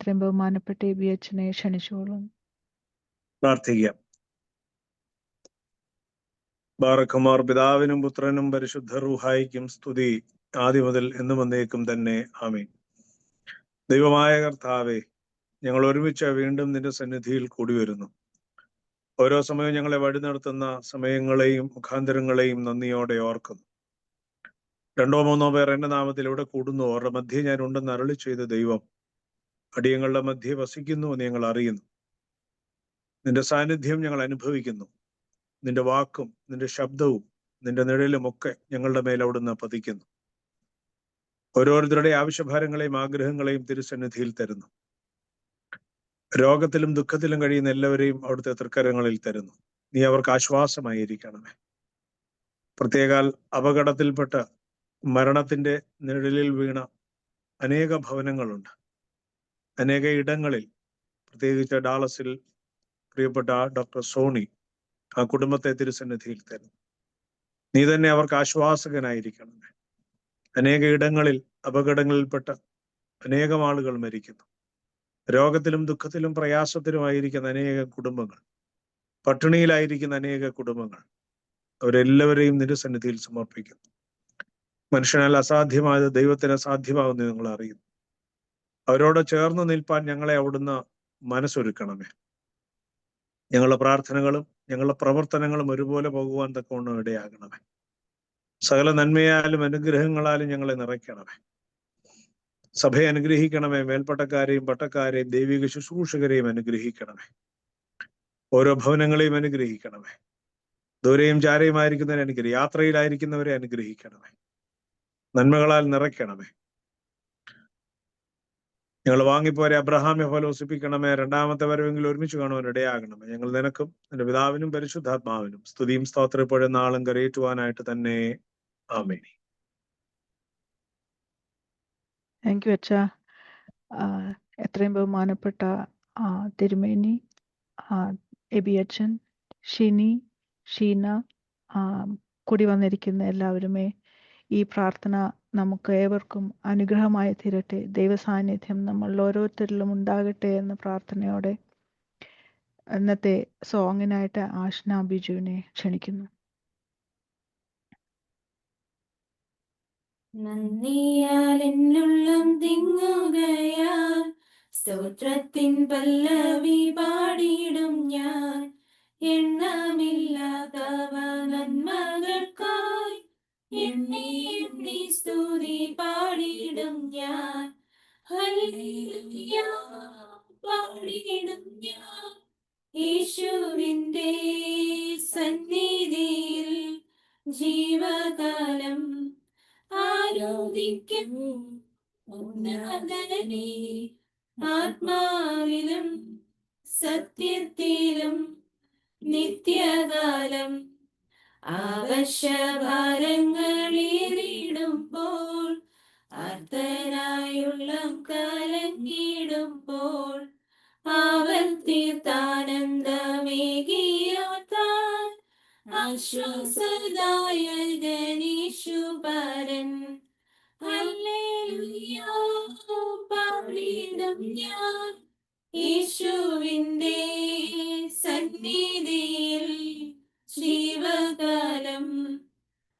എത്രയും ബഹുമാനപ്പെട്ട എബി അച്ഛനെ ക്ഷണിച്ചോളും. പ്രാർത്ഥിക്കാം. ബാറക്കുമാർ, പിതാവിനും പുത്രനും പരിശുദ്ധ റൂഹായിക്കും സ്തുതി, ആദ്യം മുതൽ എന്നും എന്നേക്കും തന്നെ. ആമീൻ. ദൈവമായ കർത്താവേ, ഞങ്ങൾ ഒരുമിച്ച് വീണ്ടും നിന്റെ സന്നിധിയിൽ കൂടി വരുന്നു. ഓരോ സമയവും ഞങ്ങളെ വഴി നടത്തുന്ന സമയങ്ങളെയും മുഖാന്തരങ്ങളെയും നന്ദിയോടെ ഓർക്കുന്നു. 2 or 3 പേർ എന്റെ നാമത്തിൽ ഇവിടെ കൂടുന്നു, അവരുടെ മധ്യേ ഞാൻ ഉണ്ടെന്ന് അരുളി ചെയ്ത ദൈവം അടിയങ്ങളുടെ മധ്യേ വസിക്കുന്നു എന്ന് ഞങ്ങൾ അറിയുന്നു. നിന്റെ സാന്നിധ്യം ഞങ്ങൾ അനുഭവിക്കുന്നു. നിന്റെ വാക്കും നിന്റെ ശബ്ദവും നിന്റെ നിഴലും ഒക്കെ ഞങ്ങളുടെ മേൽ അവിടുന്ന് പതിക്കുന്നു. ഓരോരുത്തരുടെ ആവശ്യഭാരങ്ങളെയും ആഗ്രഹങ്ങളെയും തിരുസന്നിധിയിൽ തരുന്നു. രോഗത്തിലും ദുഃഖത്തിലും കഴിയുന്ന എല്ലാവരെയും അവിടുത്തെ തൃക്കരങ്ങളിൽ തരുന്നു. നീ അവർക്ക് ആശ്വാസമായിരിക്കണമേ. പ്രത്യേകാൽ അപകടത്തിൽപ്പെട്ട മരണത്തിന്റെ നിഴലിൽ വീണ അനേക ഭവനങ്ങളുണ്ട്. അനേക ഇടങ്ങളിൽ, പ്രത്യേകിച്ച് ഡാളസിൽ പ്രിയപ്പെട്ട ഡോക്ടർ സോണി, ആ കുടുംബത്തെ തിരുസന്നിധിയിൽ തരുന്നു. നീ തന്നെ അവർക്ക് ആശ്വാസകനായിരിക്കണമേ. അനേക ഇടങ്ങളിൽ അപകടങ്ങളിൽപ്പെട്ട അനേകം ആളുകൾ മരിക്കുന്നു. രോഗത്തിലും ദുഃഖത്തിലും പ്രയാസത്തിലുമായിരിക്കുന്ന അനേക കുടുംബങ്ങൾ, പട്ടിണിയിലായിരിക്കുന്ന അനേക കുടുംബങ്ങൾ, അവരെല്ലാവരെയും നിരുസന്നിധിയിൽ സമർപ്പിക്കുന്നു. മനുഷ്യനാൽ അസാധ്യമായത് ദൈവത്തിന് അസാധ്യമാകുന്നത് നിങ്ങൾ അറിയുന്നു. അവരോട് ചേർന്ന് നിൽപ്പാൻ ഞങ്ങളെ അവിടുന്ന് മനസ്സൊരുക്കണമേ. ഞങ്ങളുടെ പ്രാർത്ഥനകളും ഞങ്ങളുടെ പ്രവർത്തനങ്ങളും ഒരുപോലെ പോകുവാൻ തക്കവണ്ണം ഇടയാകണമേ. സകല നന്മയാലും അനുഗ്രഹങ്ങളാലും ഞങ്ങളെ നിറയ്ക്കണമേ. സഭയെ അനുഗ്രഹിക്കണമേ. മേൽപ്പട്ടക്കാരെയും പട്ടക്കാരെയും ദൈവിക ശുശ്രൂഷകരെയും അനുഗ്രഹിക്കണമേ. ഓരോ ഭവനങ്ങളെയും അനുഗ്രഹിക്കണമേ. ദൂരെയും ചാരയുമായിരിക്കുന്നവരെ അനുഗ്രഹിക്കും. യാത്രയിലായിരിക്കുന്നവരെ അനുഗ്രഹിക്കണമേ. നന്മകളാൽ നിറയ്ക്കണമേ. ഞങ്ങൾ വാങ്ങിപ്പോരെ അബ്രഹാമെ ഫലോസിപ്പിക്കണമേ. രണ്ടാമത്തെ വരവെങ്കിലും ഒരുമിച്ച് കാണുവാൻ ഇടയാകണമേ. ഞങ്ങൾ നിനക്കും നിന്റെ പിതാവിനും പരിശുദ്ധാത്മാവിനും സ്തുതിയും സ്തോത്രം ഇപ്പോഴും നാളും കരയേറ്റുവാനായിട്ട് തന്നെ. ആമേൻ. താങ്ക് യു അച്ഛ. എത്രയും ബഹുമാനപ്പെട്ട തിരുമേനി, എബി അച്ഛൻ, ഷിനി, ഷീന, കൂടി വന്നിരിക്കുന്ന എല്ലാവരുമേ, ഈ പ്രാർത്ഥന നമുക്ക് ഏവർക്കും അനുഗ്രഹമായി തീരട്ടെ. ദൈവസാന്നിധ്യം നമ്മളിൽ ഓരോരുത്തരിലും ഉണ്ടാകട്ടെ എന്ന പ്രാർത്ഥനയോടെ ഇന്നത്തെ സോങ്ങിനായിട്ട് ആഷ്ന ബിജുവിനെ ക്ഷണിക്കുന്നു. നന്ദിയാൽ എന്നുള്ളം തിങ്ങുകയാൽ സ്തോത്രത്തിൻ പല്ലവി പാടിയിടും ഞാൻ. എണ്ണമില്ലാത്തവ നന്മകൾക്കായി എണ്ണി എണ്ണി സ്തുതി പാടിയിടും ഞാൻ. ഹല്ലേലൂയ പാടിയിടും ഞാൻ. യേശുവിന്റെ സന്നിധിയിൽ ജീവകാലം ആരാധിക്കും ഉന്നതനെ. ആത്മാവിലും സത്യത്തിലും നിത്യകാലം ആവശ്യഭാരങ്ങളേറിടുമ്പോൾ അർദ്ധനായുള്ള കലങ്ങിടുമ്പോൾ അവൻ തീർത്ഥാനന്ദമേകിയാത്താൻ ആശ്വാസദായകനീശുപരൻ. ഹല്ലേലൂയ പാടിയിടും ഞാൻ. യേശുവിന്റെ സന്നിധിയിൽ ജീവകാലം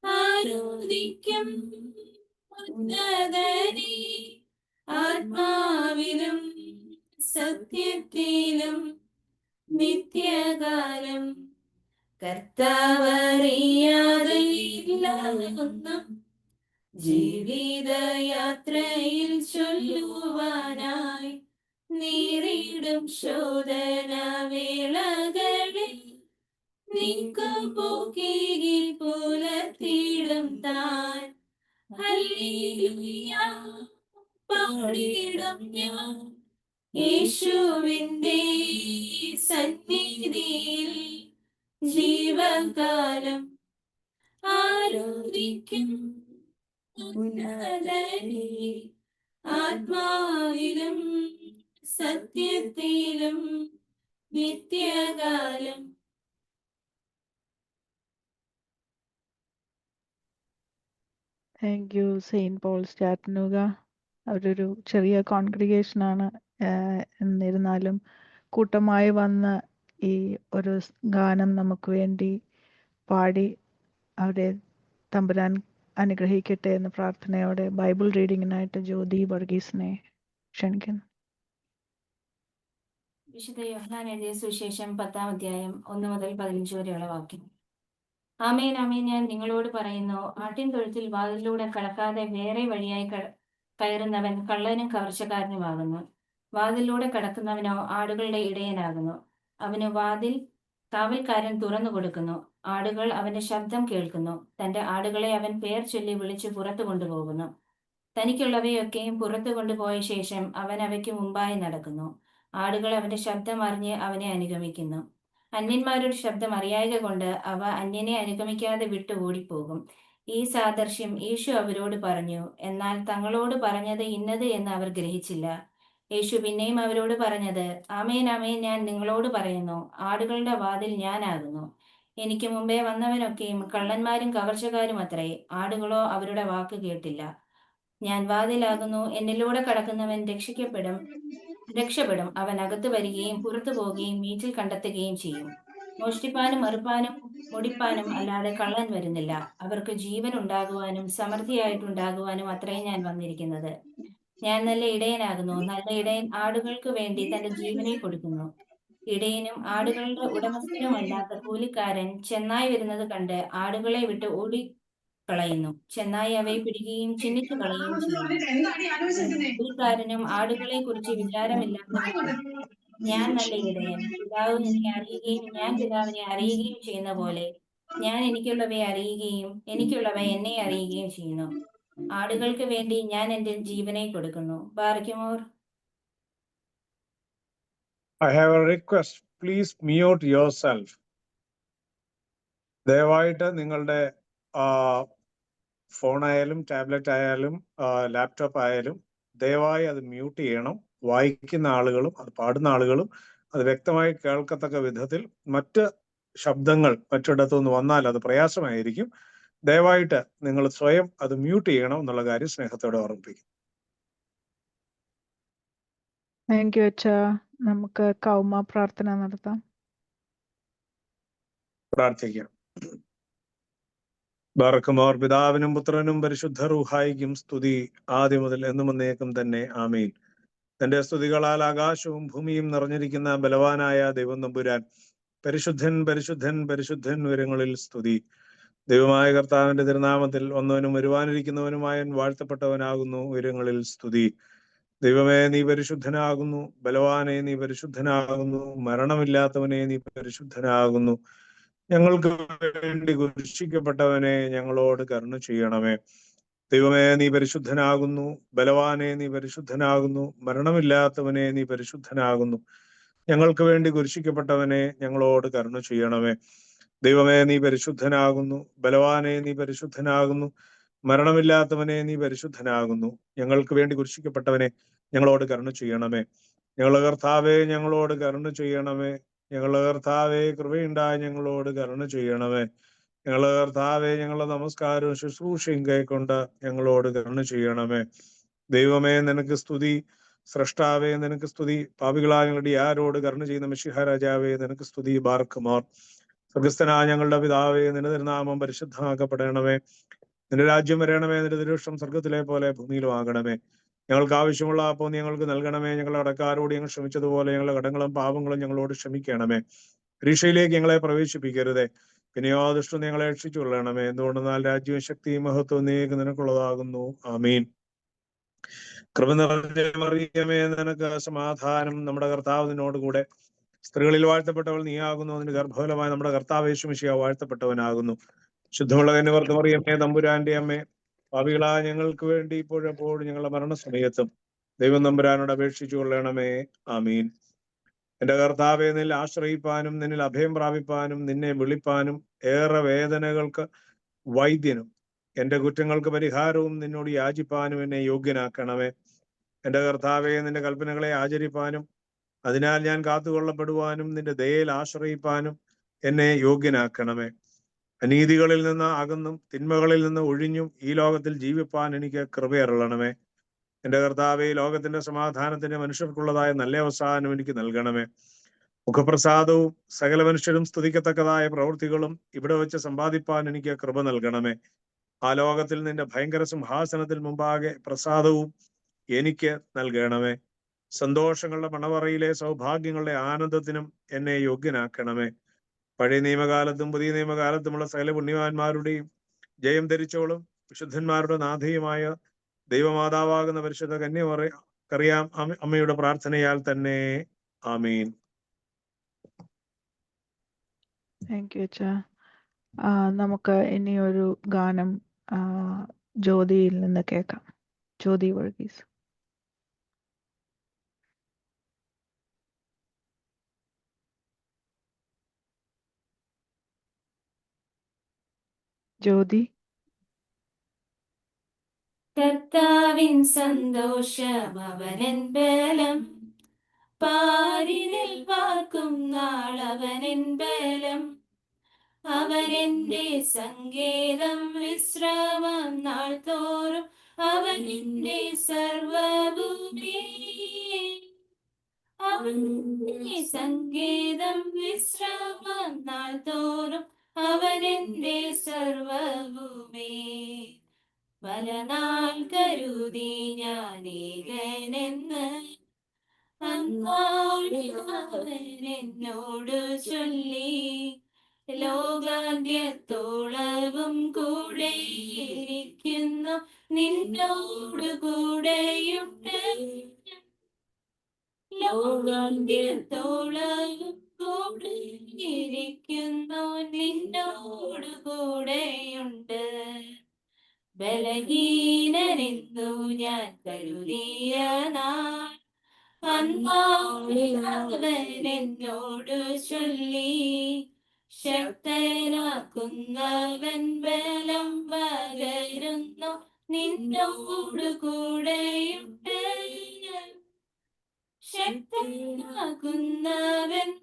ആരാധിക്കും ഉന്നതനെ. ആത്മാവിലും സത്യത്തിലും നിത്യകാലം കർത്താവറിയാതെയില്ല ഒന്നും ജീവിതയാത്രയിൽ ചൊല്ലുവാനായി. നേരിടും ശോധന വേളകളിൽ നീക്കുപോക്കി പുലർത്തിയിടും താൻ. ഹല്ലേലൂയ പാടിയിടും ഞാൻ. യേശുവിന്റെ സന്നിധിയിൽ ജീവകാലം ആരാധിക്കും ഉന്നതനെ. ആത്മാവിലും സത്യത്തിലും നിത്യകാലം. Thank you Saint Paul's Chattanooga. അവരൊരു ചെറിയ കോൺഗ്രിഗേഷനാണ്. എന്നിരുന്നാലും കൂട്ടമായി വന്ന് ഈ ഒരു ഗാനം നമുക്ക് വേണ്ടി പാടി അവരെ തമ്പുരാൻ അനുഗ്രഹിക്കട്ടെ എന്ന പ്രാർത്ഥനയോടെ ബൈബിൾ റീഡിങ്ങിനായിട്ട് ജ്യോതി വർഗീസിനെ ക്ഷണിക്കുന്നു. വിശുദ്ധ യോഹന്നാൻ എഴുതിയ സുവിശേഷം 10-ാം അധ്യായം 1 മുതൽ 15 വരെയുള്ള വാക്യം. ആമേൻ ആമേൻ, ഞാൻ നിങ്ങളോട് പറയുന്നു, ആട്ടിൻ തൊഴുത്തിൽ വാതിലിലൂടെ കടക്കാതെ വേറെ വഴിയായി കയറുന്നവൻ കള്ളനും കവർച്ചക്കാരനുമാകുന്നു. വാതിലിലൂടെ കടക്കുന്നവനോ ആടുകളുടെ ഇടയനാകുന്നു. അവന് വാതിൽ കാവൽക്കാരൻ തുറന്നു കൊടുക്കുന്നു. ആടുകൾ അവന്റെ ശബ്ദം കേൾക്കുന്നു. തന്റെ ആടുകളെ അവൻ പേർ ചൊല്ലി വിളിച്ചു പുറത്തു കൊണ്ടുപോകുന്നു. തനിക്കുള്ളവയൊക്കെയും പുറത്തു കൊണ്ടുപോയ ശേഷം അവൻ അവയ്ക്ക് മുമ്പായി നടക്കുന്നു. ആടുകൾ അവന്റെ ശബ്ദം അറിഞ്ഞ് അവനെ അനുഗമിക്കുന്നു. അന്യന്മാരുടെ ശബ്ദം അറിയായക കൊണ്ട് അവ അന്യനെ അനുഗമിക്കാതെ വിട്ടു ഓടിപ്പോകും. ഈ സാദൃശ്യം യേശു അവരോട് പറഞ്ഞു. എന്നാൽ തങ്ങളോട് പറഞ്ഞത് ഇന്നത് എന്ന് അവർ ഗ്രഹിച്ചില്ല. യേശു പിന്നെയും അവരോട് പറഞ്ഞത്, ആമേൻ ആമേൻ, ഞാൻ നിങ്ങളോട് പറയുന്നു, ആടുകളുടെ വാതിൽ ഞാനാകുന്നു. എനിക്ക് മുമ്പേ വന്നവനൊക്കെയും കള്ളന്മാരും കവർച്ചക്കാരും അത്രേ. ആടുകളോ അവരുടെ വാക്ക് കേട്ടില്ല. ഞാൻ വാതിലാകുന്നു. എന്നിലൂടെ കടക്കുന്നവൻ രക്ഷപ്പെടും. അവൻ അകത്ത് വരികയും പുറത്തു പോവുകയും വീട്ടിൽ കണ്ടെത്തുകയും ചെയ്യും. മോഷ്ടിപ്പാനും മറുപ്പാനും മുടിപ്പാനും അല്ലാതെ കള്ളൻ വരുന്നില്ല. അവർക്ക് ജീവൻ ഉണ്ടാകുവാനും സമൃദ്ധിയായിട്ടുണ്ടാകുവാനും അത്രേ ഞാൻ വന്നിരിക്കുന്നത്. ഞാൻ നല്ല ഇടയനാകുന്നു. നല്ല ഇടയൻ ആടുകൾക്ക് വേണ്ടി തന്റെ ജീവനെ കൊടുക്കുന്നു. ഇടയനും ആടുകളുടെ ഉടമസ്ഥനുമല്ലാത്ത കൂലിക്കാരൻ ചെന്നായി വരുന്നത് കണ്ട് ആടുകളെ വിട്ട് ഓടിക്കളയുന്നു. ചെന്നായി അവയെ പിടിക്കുകയും ചിന്നിച്ചു കളയുകയും ചെയ്യുന്നു. കൂലിക്കാരനും ആടുകളെ കുറിച്ച് വിചാരമില്ലാത്തവനും ഞാൻ നല്ല ഇടയൻ. പിതാവ് എന്നെ അറിയുകയും ഞാൻ പിതാവിനെ അറിയുകയും ചെയ്യുന്ന പോലെ ഞാൻ എനിക്കുള്ളവയെ അറിയുകയും എനിക്കുള്ളവ എന്നെ അറിയുകയും ചെയ്യുന്നു. ആടുകൾക്ക് വേണ്ടി ഞാൻ എന്റെ ജീവനെ കൊടുക്കുന്നു. ബാറയ്ക്കുമോർ. I have a request. Please mute yourself. ദയവായിട്ട് നിങ്ങളുടെ ഫോണായാലും ടാബ്ലറ്റ് ആയാലും ലാപ്ടോപ്പ് ആയാലും ദയവായി അത് മ്യൂട്ട് ചെയ്യണം. വായിക്കുന്ന ആളുകളും അത് പാടുന്ന ആളുകളും അത് വ്യക്തമായി കേൾക്കത്തക്ക വിധത്തിൽ മറ്റ് ശബ്ദങ്ങൾ മറ്റിടത്തുനിന്ന് വന്നാൽ അത് പ്രയാസമായിരിക്കും. ദയവായിട്ട് നിങ്ങൾ സ്വയം അത് മ്യൂട്ട് ചെയ്യണം എന്നുള്ള കാര്യം സ്നേഹത്തോടെ ഓർമ്മിപ്പിക്കും. താങ്ക് യു അച്ഛാ. നമുക്ക് കൗമ പ്രാർത്ഥന നടത്താം. പ്രാർത്ഥിക്കാം. ബാറക്കുമോർ. പിതാവിനും പുത്രനും പരിശുദ്ധ റൂഹായിക്കും സ്തുതി, ആദ്യം മുതൽ എന്നും എന്നേക്കും തന്നെ. ആമീൻ. തന്റെ സ്തുതികളാൽ ആകാശവും ഭൂമിയും നിറഞ്ഞിരിക്കുന്ന ബലവാനായ ദൈവം തമ്പുരാൻ, പരിശുദ്ധൻ പരിശുദ്ധൻ പരിശുദ്ധൻ ഉയരങ്ങളിൽ സ്തുതി. ദൈവമായ കർത്താവിന്റെ തിരുനാമത്തിൽ വന്നവനും വരുവാനിരിക്കുന്നവനുമായ വാഴ്ത്തപ്പെട്ടവനാകുന്നു. ഉയരങ്ങളിൽ സ്തുതി. ദൈവമേ, നീ പരിശുദ്ധനാകുന്നു. ബലവാനെ, നീ പരിശുദ്ധനാകുന്നു. മരണമില്ലാത്തവനെ, നീ പരിശുദ്ധനാകുന്നു. ഞങ്ങൾക്ക് വേണ്ടി കുരിശിക്കപ്പെട്ടവനെ, ഞങ്ങളോട് കരുണ ചെയ്യണമേ. ദൈവമേ, നീ പരിശുദ്ധനാകുന്നു. ബലവാനെ, നീ പരിശുദ്ധനാകുന്നു. മരണമില്ലാത്തവനെ, നീ പരിശുദ്ധനാകുന്നു. ഞങ്ങൾക്ക് വേണ്ടി കുരിശിക്കപ്പെട്ടവനെ, ഞങ്ങളോട് കരുണ ചെയ്യണമേ. ദൈവമേ, നീ പരിശുദ്ധനാകുന്നു. ബലവാനെ, നീ പരിശുദ്ധനാകുന്നു. മരണമില്ലാത്തവനെ, നീ പരിശുദ്ധനാകുന്നു. ഞങ്ങൾക്ക് വേണ്ടി കുരിശിക്കപ്പെട്ടവനെ, ഞങ്ങളോട് കരുണ ചെയ്യണമേ. ഞങ്ങളുടെ കർത്താവേ, ഞങ്ങളോട് കരുണ ചെയ്യണമേ. ഞങ്ങളുടെ കർത്താവേ, കൃപയുണ്ടായി ഞങ്ങളോട് കരുണ ചെയ്യണമേ. ഞങ്ങളുടെ കർത്താവേ, ഞങ്ങളുടെ നമസ്കാരവും ശുശ്രൂഷയും കൈക്കൊണ്ട് ഞങ്ങളോട് കരുണ ചെയ്യണമേ. ദൈവമേ, നിനക്ക് സ്തുതി. സ്രഷ്ടാവേ, നിനക്ക് സ്തുതി. പാപികളായ ഞങ്ങളുടെ ആരോട് കരുണ ചെയ്യുന്ന മിശിഹ രാജാവേ, നിനക്ക് സ്തുതി. ബാർക്കുമോർ. സ്വർഗസ്ഥനായ ഞങ്ങളുടെ പിതാവേ, നിന്റെ തിരുനാമം പരിശുദ്ധമാക്കപ്പെടണമേ. നിന്റെ രാജ്യം വരണമേ. നിന്റെ തിരുവിഷ്ടം സ്വർഗത്തിലെ പോലെ ഭൂമിയിലും ആകണമേ. ഞങ്ങൾക്ക് ആവശ്യമുള്ള അപ്പോൾ ഞങ്ങൾക്ക് നൽകണമേ. ഞങ്ങളുടെ കടക്കാരോട് ഞങ്ങൾ ക്ഷമിച്ചതുപോലെ ഞങ്ങളുടെ കടങ്ങളും പാപങ്ങളും ഞങ്ങളോട് ക്ഷമിക്കണമേ. പരീക്ഷയിലേക്ക് ഞങ്ങളെ പ്രവേശിപ്പിക്കരുതേ, പിന്നെയോ ദുഷ്ടൻ ഞങ്ങളെ രക്ഷിച്ചു കൊള്ളണമേ. എന്തുകൊണ്ടെന്നാൽ രാജ്യവും ശക്തിയും മഹത്വവും നീക്ക് നിനക്കുള്ളതാകുന്നു. ആമീൻ. കൃപ നിറഞ്ഞ മറിയമേ, നിനക്ക് സമാധാനം. നമ്മുടെ കർത്താവ് നിന്നോട് കൂടെ. സ്ത്രീകളിൽ വാഴ്ത്തപ്പെട്ടവൾ നീയാകുന്നു. അതിന്റെ ഗർഭഫലമായി നമ്മുടെ കർത്താവ് യേശു മിശിഹാ വാഴ്ത്തപ്പെട്ടവനാകുന്നു. ശുദ്ധമുള്ള കന്യകവർക്ക് മറിയമേ, തമ്പുരാന്റെ അമ്മേ, പാപികളായ ഞങ്ങൾക്ക് വേണ്ടി ഇപ്പോഴെപ്പോഴും ഞങ്ങളുടെ മരണസമയത്തും ദൈവം തമ്പുരാനോട് അപേക്ഷിച്ചു കൊള്ളണമേ. ആമീൻ. എന്റെ കർത്താവെ, നിന്നിൽ ആശ്രയിപ്പാനും നിന്നിൽ അഭയം പ്രാപിപ്പാനും നിന്നെ വിളിപ്പാനും ഏറെ വേദനകൾക്ക് വൈദ്യനും എന്റെ കുറ്റങ്ങൾക്ക് പരിഹാരവും നിന്നോട് യാചിപ്പാനും എന്നെ യോഗ്യനാക്കണമേ. എന്റെ കർത്താവെ, നിന്റെ കൽപ്പനകളെ ആചരിപ്പാനും അതിനാൽ ഞാൻ കാത്തുകൊള്ളപ്പെടുവാനും നിന്റെ ദയയിൽ ആശ്രയിപ്പാനും എന്നെ യോഗ്യനാക്കണമേ. അനീതികളിൽ നിന്ന് അകന്നും തിന്മകളിൽ നിന്ന് ഒഴിഞ്ഞും ഈ ലോകത്തിൽ ജീവിപ്പാൻ എനിക്ക് കൃപയരുളണമേ. എന്റെ കർത്താവേ, ലോകത്തിന്റെ സമാധാനത്തിന് മനുഷ്യർക്കുള്ളതായ നല്ല അവസാനം എനിക്ക് നൽകണമേ. മുഖപ്രസാദവും സകല മനുഷ്യരും സ്തുതിക്കത്തക്കതായ പ്രവൃത്തികളും ഇവിടെ വെച്ച് സമ്പാദിപ്പാൻ എനിക്ക് കൃപ നൽകണമേ. ആ ലോകത്തിൽ നിന്റെ ഭയങ്കര സിംഹാസനത്തിൽ മുമ്പാകെ പ്രസാദവും എനിക്ക് നൽകണമേ. സന്തോഷങ്ങളുടെ മണവറയിലെ സൗഭാഗ്യങ്ങളുടെ ആനന്ദത്തിനും എന്നെ യോഗ്യനാക്കണമേ. പഴയ നിയമകാലത്തും പുതിയ നിയമകാലത്തുമുള്ള സകല പുണ്യവാന്മാരുടെയും ജയം ധരിച്ചോളും വിശുദ്ധന്മാരുടെ നാഥയുമായ ദൈവമാതാവാകുന്ന പരിശുദ്ധ കന്യമറിയാം അമ്മയുടെ പ്രാർത്ഥനയാൽ തന്നെ. ആമീൻ. താങ്ക് യു അച്ഛാ. നമുക്ക് ഇനി ഒരു ഗാനം ജ്യോതിയിൽ നിന്ന് കേൾക്കാം. ജ്യോതി വർഗീസ്. ജ്യോതി. കർത്താവിൻ സന്തോഷം അവനൻ ബലം, പാരിനിൽ പാർക്കും നാളവനൻ ബലം. അവനെന്റെ സങ്കേതം, വിശ്രാമം നാൾ തോറും അവനെന്റെ സർവഭൂമി. അവനെന്റെ സങ്കേതം, വിശ്രാമം നാൾ തോറും അവനെന്റെ സർവഭൂമി. പലനാൾ കരുതി ഞാനേകനെന്ന് എന്നോട് ചൊല്ലി, ലോകാന്ത്യത്തോളവും കൂടെയിരിക്കുന്നു നിന്നോട് കൂടെയുണ്ട്. ലോകാന്ത്യത്തോളവും കൂടെയിരിക്കുന്നു നിന്നോട് കൂടെയുണ്ട്. ബലഹീനനെന്നു ഞാൻ കരുതിയ നാൾ എന്നോട് ചൊല്ലി, ശക്തനാക്കുന്നവൻ ബലം പകരുന്നു നിന്നോട് കൂടെയുണ്ട്. ശക്തനാക്കുന്നവൻ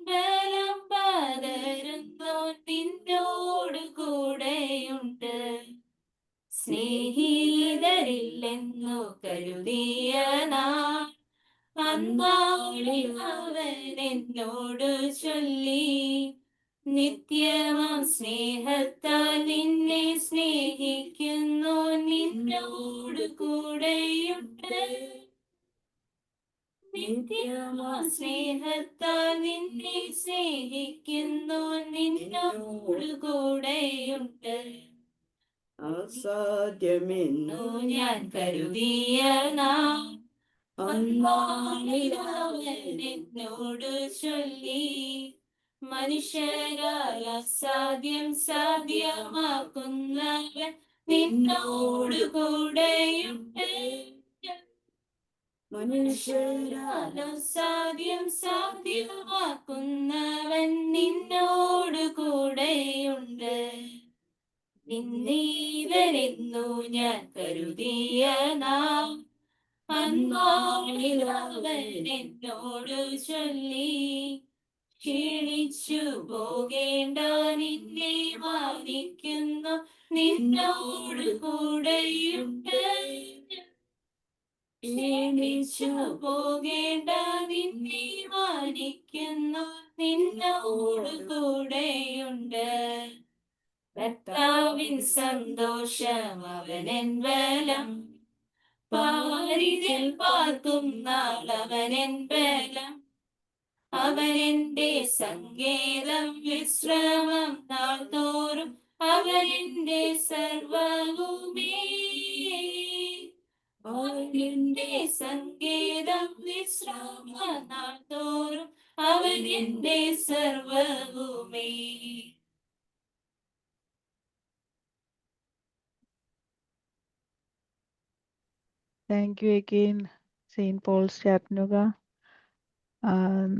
ബലം പകരുന്നു നിന്നോട് കൂടെയുണ്ട്. സ്നേഹിതരില്ലെന്നു കരുതിയ നാൾ എന്നോട് ചൊല്ലി, നിത്യമാം സ്നേഹത്താൽ നിന്നെ സ്നേഹിക്കുന്നു നിന്നോട് കൂടെയുണ്ട്. നിത്യമാം സ്നേഹത്താൽ നിന്നെ സ്നേഹിക്കുന്നു നിന്നോട് കൂടെയുണ്ട്. അസാധ്യമെന്നു ഞാൻ കരുതിയ നാൾ എന്നോട് ചൊല്ലി, മനുഷ്യരാൽ അസാധ്യം സാധ്യമാക്കുന്നവൻ നിന്നോട് കൂടെയുണ്ട്. മനുഷ്യരാൽ അസാധ്യം സാധ്യമാക്കുന്നവൻ നിന്നോട് കൂടെയുണ്ട്. നിന്നീതരെന്നു ഞാൻ കരുതിയ നാൾ എന്നോട് ചൊല്ലി, ക്ഷീണിച്ചു പോകേണ്ട നിന്നെ മാനിക്കുന്നു നിന്നോട് കൂടെയുണ്ട്. ക്ഷീണിച്ചു പോകേണ്ട നിന്നെ മാനിക്കുന്നു നിന്നോട് കൂടെയുണ്ട്. കർത്താവിൻ സന്തോഷം അവനൻ ബലം, പാരിതിൽ പാർക്കും നാളവനൻ ബലം. അവനെന്റെ സങ്കേതം, വിശ്രമം നാൾ തോറും അവനെന്റെ സർവഭൂമി. അവനെന്റെ സങ്കേതം, വിശ്രമം നാൾ തോറും അവനെന്റെ സർവഭൂമി. Thank you again Saint Paul's Chattanooga.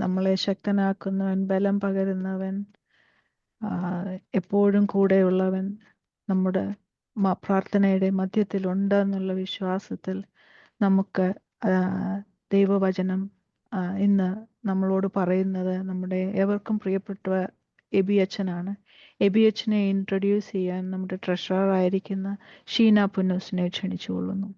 നമ്മളെ ശക്തനാക്കുന്നവൻ, ബലം പകരുന്നവൻ, എപ്പോഴും കൂടെയുള്ളവൻ നമ്മുടെ പ്രാർത്ഥനയുടെ മധ്യത്തിലുണ്ട് എന്നുള്ള വിശ്വാസത്തിൽ നമുക്ക് ദൈവവചനം ഇന്ന് നമ്മളോട് പറയുന്നത് നമ്മുടെ ഏവർക്കും പ്രിയപ്പെട്ട എബി അച്ഛനാണ്. എബി അച്ഛനെ ഇൻട്രൊഡ്യൂസ് ചെയ്യാൻ നമ്മുടെ ട്രഷറർ ആയിരിക്കുന്ന Sheena പുന്നൂസിനെ ക്ഷണിച്ചുകൊള്ളുന്നു.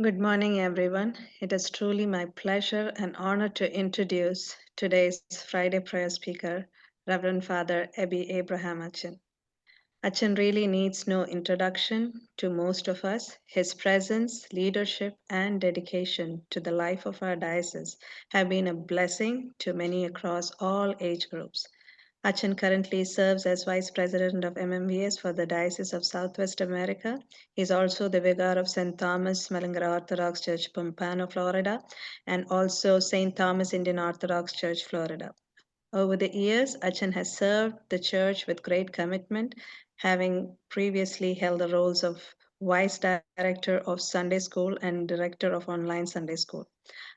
Good morning, everyone. It is truly my pleasure and honor to introduce today's Friday prayer speaker, Reverend Father Ebby Abraham Achin. Achin really needs no introduction to most of us. His presence, leadership, and dedication to the life of our diocese have been a blessing to many across all age groups. Achin currently serves as Vice President of MMVS for the Diocese of Southwest America. He is also the Vicar of St. Thomas Malangara Orthodox Church, Pompano, Florida, and also St. Thomas Indian Orthodox Church, Florida. Over the years, Achin has served the church with great commitment, having previously held the roles of Vice Director of Sunday School and Director of Online Sunday School.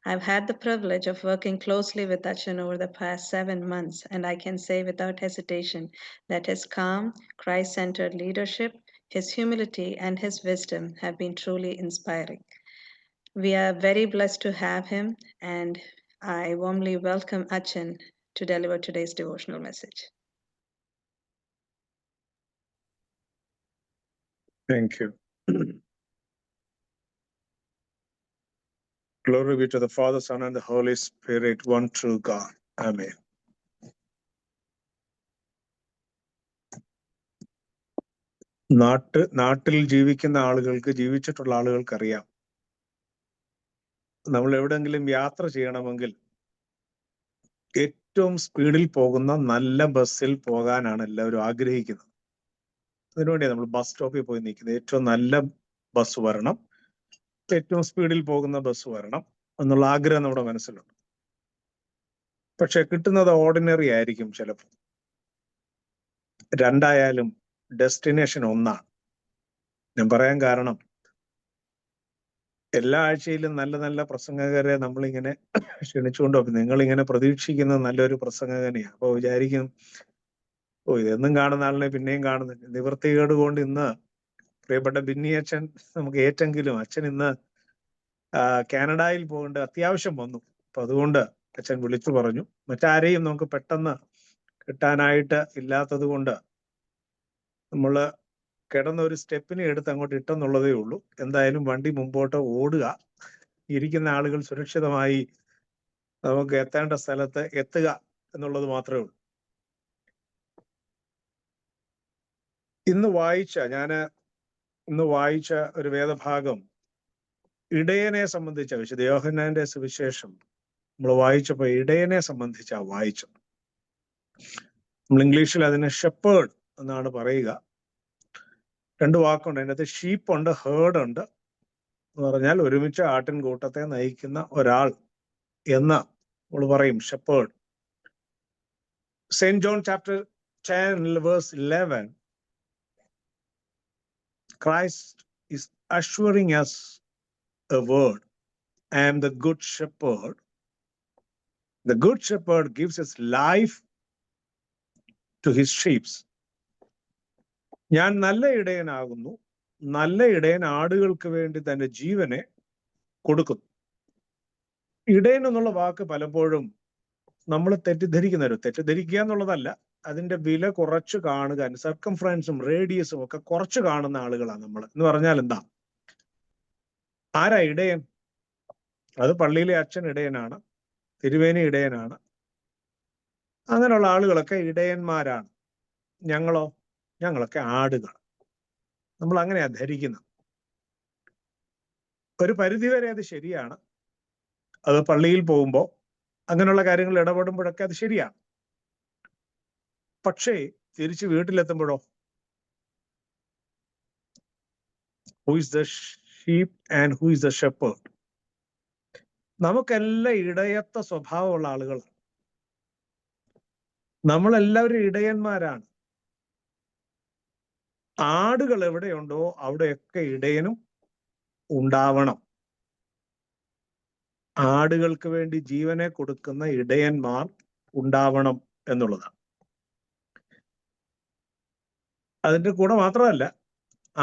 I've had the privilege of working closely with Achin over the past 7 months, and I can say without hesitation that his calm, Christ-centered leadership, his humility, and his wisdom have been truly inspiring. We are very blessed to have him, and I warmly welcome Achin to deliver today's devotional message. Thank you. Glory be to the Father, Son, and the Holy Spirit, one true God. Amen. നാട്ടിൽ ജീവിക്കുന്ന ആളുകൾക്ക്, ജീവിച്ചിട്ടുള്ള ആളുകൾക്ക് അറിയാം, നമ്മൾ എവിടെങ്കിലും യാത്ര ചെയ്യണമെങ്കിൽ ഏറ്റവും സ്പീഡിൽ പോകുന്ന നല്ല ബസ്സിൽ പോകാനാണ് എല്ലാവരും ആഗ്രഹിക്കുന്നത്. അതിനുവേണ്ടിയാണ് നമ്മൾ ബസ് സ്റ്റോപ്പിൽ പോയി നിൽക്കുന്നത്. ഏറ്റവും നല്ല ബസ് വരണം, ഏറ്റവും സ്പീഡിൽ പോകുന്ന ബസ് വരണം എന്നുള്ള ആഗ്രഹം നമ്മുടെ മനസ്സിലുണ്ട്. പക്ഷെ കിട്ടുന്നത് ഓർഡിനറി ആയിരിക്കും. ചിലപ്പോൾ രണ്ടായാലും ഡെസ്റ്റിനേഷൻ ഒന്നാണ്. ഞാൻ പറയാൻ കാരണം, എല്ലാ ആഴ്ചയിലും നല്ല നല്ല പ്രസംഗകരെ നമ്മളിങ്ങനെ ക്ഷണിച്ചുകൊണ്ട് പോകും. നിങ്ങളിങ്ങനെ പ്രതീക്ഷിക്കുന്നത് നല്ലൊരു പ്രസംഗകനെയാണ്. അപ്പോൾ വിചാരിക്കും, ഇതെന്നും കാണുന്ന ആളിനെ പിന്നെയും കാണുന്നില്ല. നിവൃത്തികേട് കൊണ്ട് ഇന്ന് പ്രിയപ്പെട്ട ബിന്നി അച്ഛൻ നമുക്ക് ഏറ്റെങ്കിലും അച്ഛൻ ഇന്ന് കാനഡയിൽ പോകേണ്ട അത്യാവശ്യം വന്നു. അപ്പൊ അതുകൊണ്ട് അച്ഛൻ വിളിച്ചു പറഞ്ഞു. മറ്റാരെയും നമുക്ക് പെട്ടെന്ന് കിട്ടാനായിട്ട് ഇല്ലാത്തത് കൊണ്ട് നമ്മള് കിടന്ന ഒരു സ്റ്റെപ്പിനെ എടുത്ത് അങ്ങോട്ട് ഇട്ടെന്നുള്ളതേ ഉള്ളൂ. എന്തായാലും വണ്ടി മുമ്പോട്ട് ഓടുക, ഇരിക്കുന്ന ആളുകൾ സുരക്ഷിതമായി നമുക്ക് എത്തേണ്ട സ്ഥലത്ത് എത്തുക എന്നുള്ളത് മാത്രമേ ഉള്ളൂ. ഇന്ന് വായിച്ച ഒരു വേദഭാഗം ഇടയനെ സംബന്ധിച്ച, വിശുദ്ധ യോഹന്നാന്റെ സുവിശേഷം നമ്മൾ വായിച്ചപ്പോ ഇടയനെ സംബന്ധിച്ചാ വായിച്ചത്. നമ്മൾ ഇംഗ്ലീഷിൽ അതിനെ ഷെപ്പേർഡ് എന്നാണ് പറയുക. 2 വാക്കുണ്ട് അതിനകത്ത്. ഷീപ്പുണ്ട്, ഹേർഡ് ഉണ്ട്. എന്ന് പറഞ്ഞാൽ ഒരുമിച്ച് ആട്ടിൻകൂട്ടത്തെ നയിക്കുന്ന ഒരാൾ എന്ന് നമ്മൾ പറയും, shepherd. St. John chapter 10 verse 11, Christ is assuring us a word. I am the good shepherd. The good shepherd gives his life to his sheep. ഞാൻ നല്ല ഇടയനാകുന്നു, നല്ല ഇടയൻ ആടുകൾക്ക് വേണ്ടി തന്റെ ജീവനെ കൊടുക്കുന്നു. ഇടയൻ എന്നുള്ള വാക്ക് പലപ്പോഴും നമ്മൾ തെറ്റിദ്ധരിക്കുക എന്നുള്ളതല്ല, അതിന്റെ വില കുറച്ച് കാണുക, സർക്കംഫറൻസും റേഡിയസും ഒക്കെ കുറച്ച് കാണുന്ന ആളുകളാണ് നമ്മൾ. എന്ന് പറഞ്ഞാൽ എന്താ? ആരാ ഇടയൻ? അത് പള്ളിയിലെ അച്ഛൻ ഇടയനാണ്, തിരുവേനി ഇടയനാണ്. അങ്ങനെയുള്ള ആളുകളൊക്കെ ഇടയന്മാരാണ്. ഞങ്ങളൊക്കെ ആടുകൾ. നമ്മൾ അങ്ങനെയാ ധരിക്കുന്നത്. ഒരു പരിധിവരെ അത് ശരിയാണ്. അത് പള്ളിയിൽ പോകുമ്പോൾ അങ്ങനെയുള്ള കാര്യങ്ങൾ ഇടപെടുമ്പോഴൊക്കെ അത് ശരിയാണ്. പക്ഷേ തിരിച്ച് വീട്ടിലെത്തുമ്പോഴോ? Who is the sheep and who is the shepherd? നമുക്കെല്ലാം ഇടയത്വ സ്വഭാവമുള്ള ആളുകളാണ്. നമ്മളെല്ലാവരും ഇടയന്മാരാണ്. ആടുകൾ എവിടെയുണ്ടോ അവിടെയൊക്കെ ഇടയനും ഉണ്ടാവണം. ആടുകൾക്ക് വേണ്ടി ജീവനെ കൊടുക്കുന്ന ഇടയന്മാർ ഉണ്ടാവണം എന്നുള്ളതാണ്. അതിന്റെ കൂടെ മാത്രമല്ല,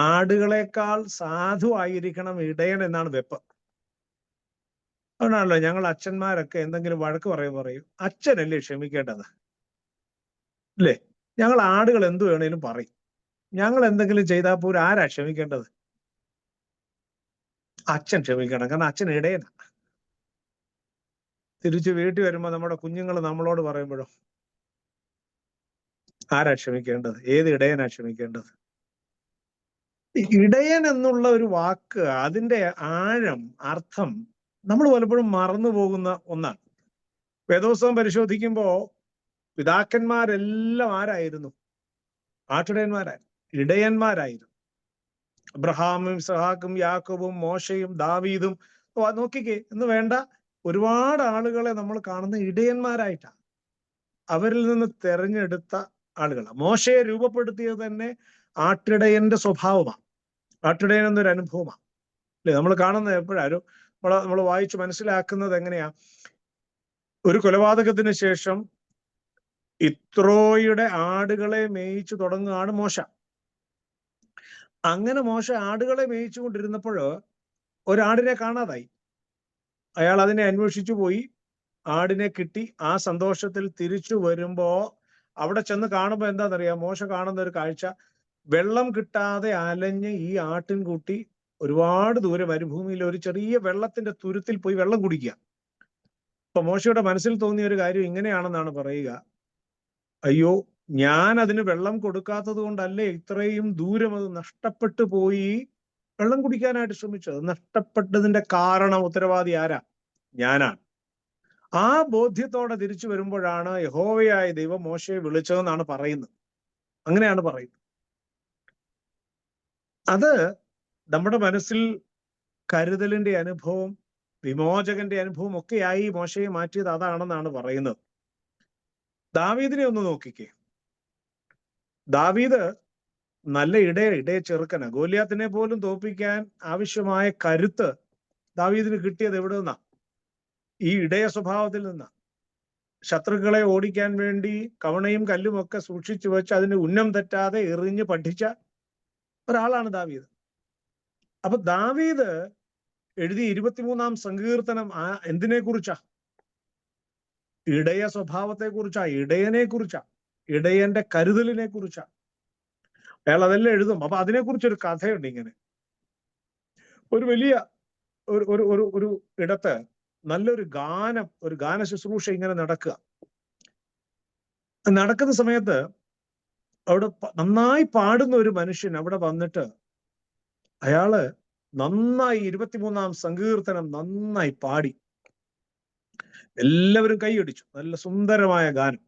ആടുകളെക്കാൾ സാധുവായിരിക്കണം ഇടയൻ എന്നാണ് വെപ്പ്. അതുകൊണ്ടാണല്ലോ ഞങ്ങൾ അച്ഛന്മാരൊക്കെ എന്തെങ്കിലും വഴക്ക് പറയും, അച്ഛനല്ലേ ക്ഷമിക്കേണ്ടത്, അല്ലേ? ഞങ്ങൾ ആടുകൾ എന്തു വേണേലും പറയും. ഞങ്ങൾ എന്തെങ്കിലും ചെയ്താൽ പോലും ആരാ ക്ഷമിക്കേണ്ടത്? അച്ഛൻ ക്ഷമിക്കണം, കാരണം അച്ഛൻ ഇടയനാ. തിരിച്ച് വീട്ടിൽ വരുമ്പോ നമ്മുടെ കുഞ്ഞുങ്ങൾ നമ്മളോട് പറയുമ്പോഴോ ആരാ ക്ഷമിക്കേണ്ടത്? ഏത് ഇടയനാ ക്ഷമിക്കേണ്ടത്? ഇടയൻ എന്നുള്ള ഒരു വാക്ക്, അതിന്റെ ആഴം, അർത്ഥം നമ്മൾ പലപ്പോഴും മറന്നു പോകുന്ന ഒന്നാണ്. വേദോത്സവം പരിശോധിക്കുമ്പോ പിതാക്കന്മാരെല്ലാം ആരായിരുന്നു? ആട്ടിടയന്മാരായിരുന്നു, ഇടയന്മാരായിരുന്നു. അബ്രഹാമും ഇസ്ഹാക്കും യാക്കോബും മോശയും ദാവീദും നോക്കിക്കേ, എന്ന് വേണ്ട ഒരുപാട് ആളുകളെ നമ്മൾ കാണുന്ന ഇടയന്മാരായിട്ടാണ്. അവരിൽ നിന്ന് തെരഞ്ഞെടുത്ത ആളുകളാണ്. മോശയെ രൂപപ്പെടുത്തിയത് തന്നെ ആട്ടിടയന്റെ സ്വഭാവമാണ്, ആട്ടിടയൻ എന്നൊരു അനുഭവമാണ് അല്ലെ? നമ്മൾ കാണുന്നത് എപ്പോഴാരും നമ്മൾ വായിച്ച് മനസ്സിലാക്കുന്നത് എങ്ങനെയാ? ഒരു കൊലപാതകത്തിന് ശേഷം ഇത്രോയുടെ ആടുകളെ മേയിച്ചു തുടങ്ങുകയാണ് മോശ. അങ്ങനെ മോശ ആടുകളെ മേയിച്ചു കൊണ്ടിരുന്നപ്പോൾ ഒരാടിനെ കാണാതായി. അയാൾ അതിനെ അന്വേഷിച്ചു പോയി, ആടിനെ കിട്ടി. ആ സന്തോഷത്തിൽ തിരിച്ചു വരുമ്പോ അവിടെ ചെന്ന് കാണുമ്പോ എന്താണെന്നറിയാം? മോശ കാണുന്ന ഒരു കാഴ്ച, വെള്ളം കിട്ടാതെ അലഞ്ഞ് ഈ ആട്ടിൻകുട്ടി ഒരുപാട് ദൂരെ മരുഭൂമിയിൽ ഒരു ചെറിയ വെള്ളത്തിന്റെ തുരുത്തിൽ പോയി വെള്ളം കുടിക്കുക. അപ്പൊ മോശയുടെ മനസ്സിൽ തോന്നിയ ഒരു കാര്യം ഇങ്ങനെയാണെന്നാണ് പറയുക: അയ്യോ, ഞാൻ അതിന് വെള്ളം കൊടുക്കാത്തത് കൊണ്ടല്ലേ ഇത്രയും ദൂരം അത് നഷ്ടപ്പെട്ടു പോയി വെള്ളം കുടിക്കാനായിട്ട് ശ്രമിച്ചത്. നഷ്ടപ്പെട്ടതിന്റെ കാരണം ഉത്തരവാദി ആരാ? ഞാനാണ്. ആ ബോധ്യത്തോടെ തിരിച്ചു വരുമ്പോഴാണ് യഹോവയായ ദൈവം മോശയെ വിളിച്ചതെന്നാണ് പറയുന്നത്. അങ്ങനെയാണ് പറയുന്നത്. അത് നമ്മുടെ മനസ്സിൽ കരുതലിന്റെ അനുഭവം, വിമോചകന്റെ അനുഭവം ഒക്കെയായി മോശയെ മാറ്റിയത് അതാണെന്നാണ് പറയുന്നത്. ദാവീദിനെ ഒന്ന് നോക്കിക്കേ. ദാവീദ് നല്ല ഇടയ ചെറുക്കന. ഗോലിയാത്തിനെ പോലും തോൽപ്പിക്കാൻ ആവശ്യമായ കരുത്ത് ദാവീദിന് കിട്ടിയത് എവിടെ നിന്നാ? ഈ ഇടയ സ്വഭാവത്തിൽ നിന്നാ. ശത്രുക്കളെ ഓടിക്കാൻ വേണ്ടി കവണയും കല്ലും ഒക്കെ സൂക്ഷിച്ചു വെച്ച് അതിന് ഉന്നം തെറ്റാതെ എറിഞ്ഞ് പഠിച്ച ഒരാളാണ് ദാവീദ്. അപ്പൊ ദാവീദ് എഴുതിയ 23-ാം സങ്കീർത്തനം എന്തിനെ കുറിച്ചാ? ഇടയ സ്വഭാവത്തെ കുറിച്ചാ, ഇടയനെ കുറിച്ചാ, ഇടയന്റെ കരുതലിനെ കുറിച്ചാ. അയാൾ അതെല്ലാം എഴുതും. അപ്പൊ അതിനെക്കുറിച്ചൊരു കഥയുണ്ട്. ഇങ്ങനെ ഒരു വലിയ ഒരു ഇടത്ത് നല്ലൊരു ഗാന ശുശ്രൂഷ ഇങ്ങനെ നടക്കുന്ന സമയത്ത് അവിടെ നന്നായി പാടുന്ന ഒരു മനുഷ്യൻ അവിടെ വന്നിട്ട് അയാള് നന്നായി 23-ാം സങ്കീർത്തനം നന്നായി പാടി. എല്ലാവരും കൈയടിച്ചു. നല്ല സുന്ദരമായ ഗാനം.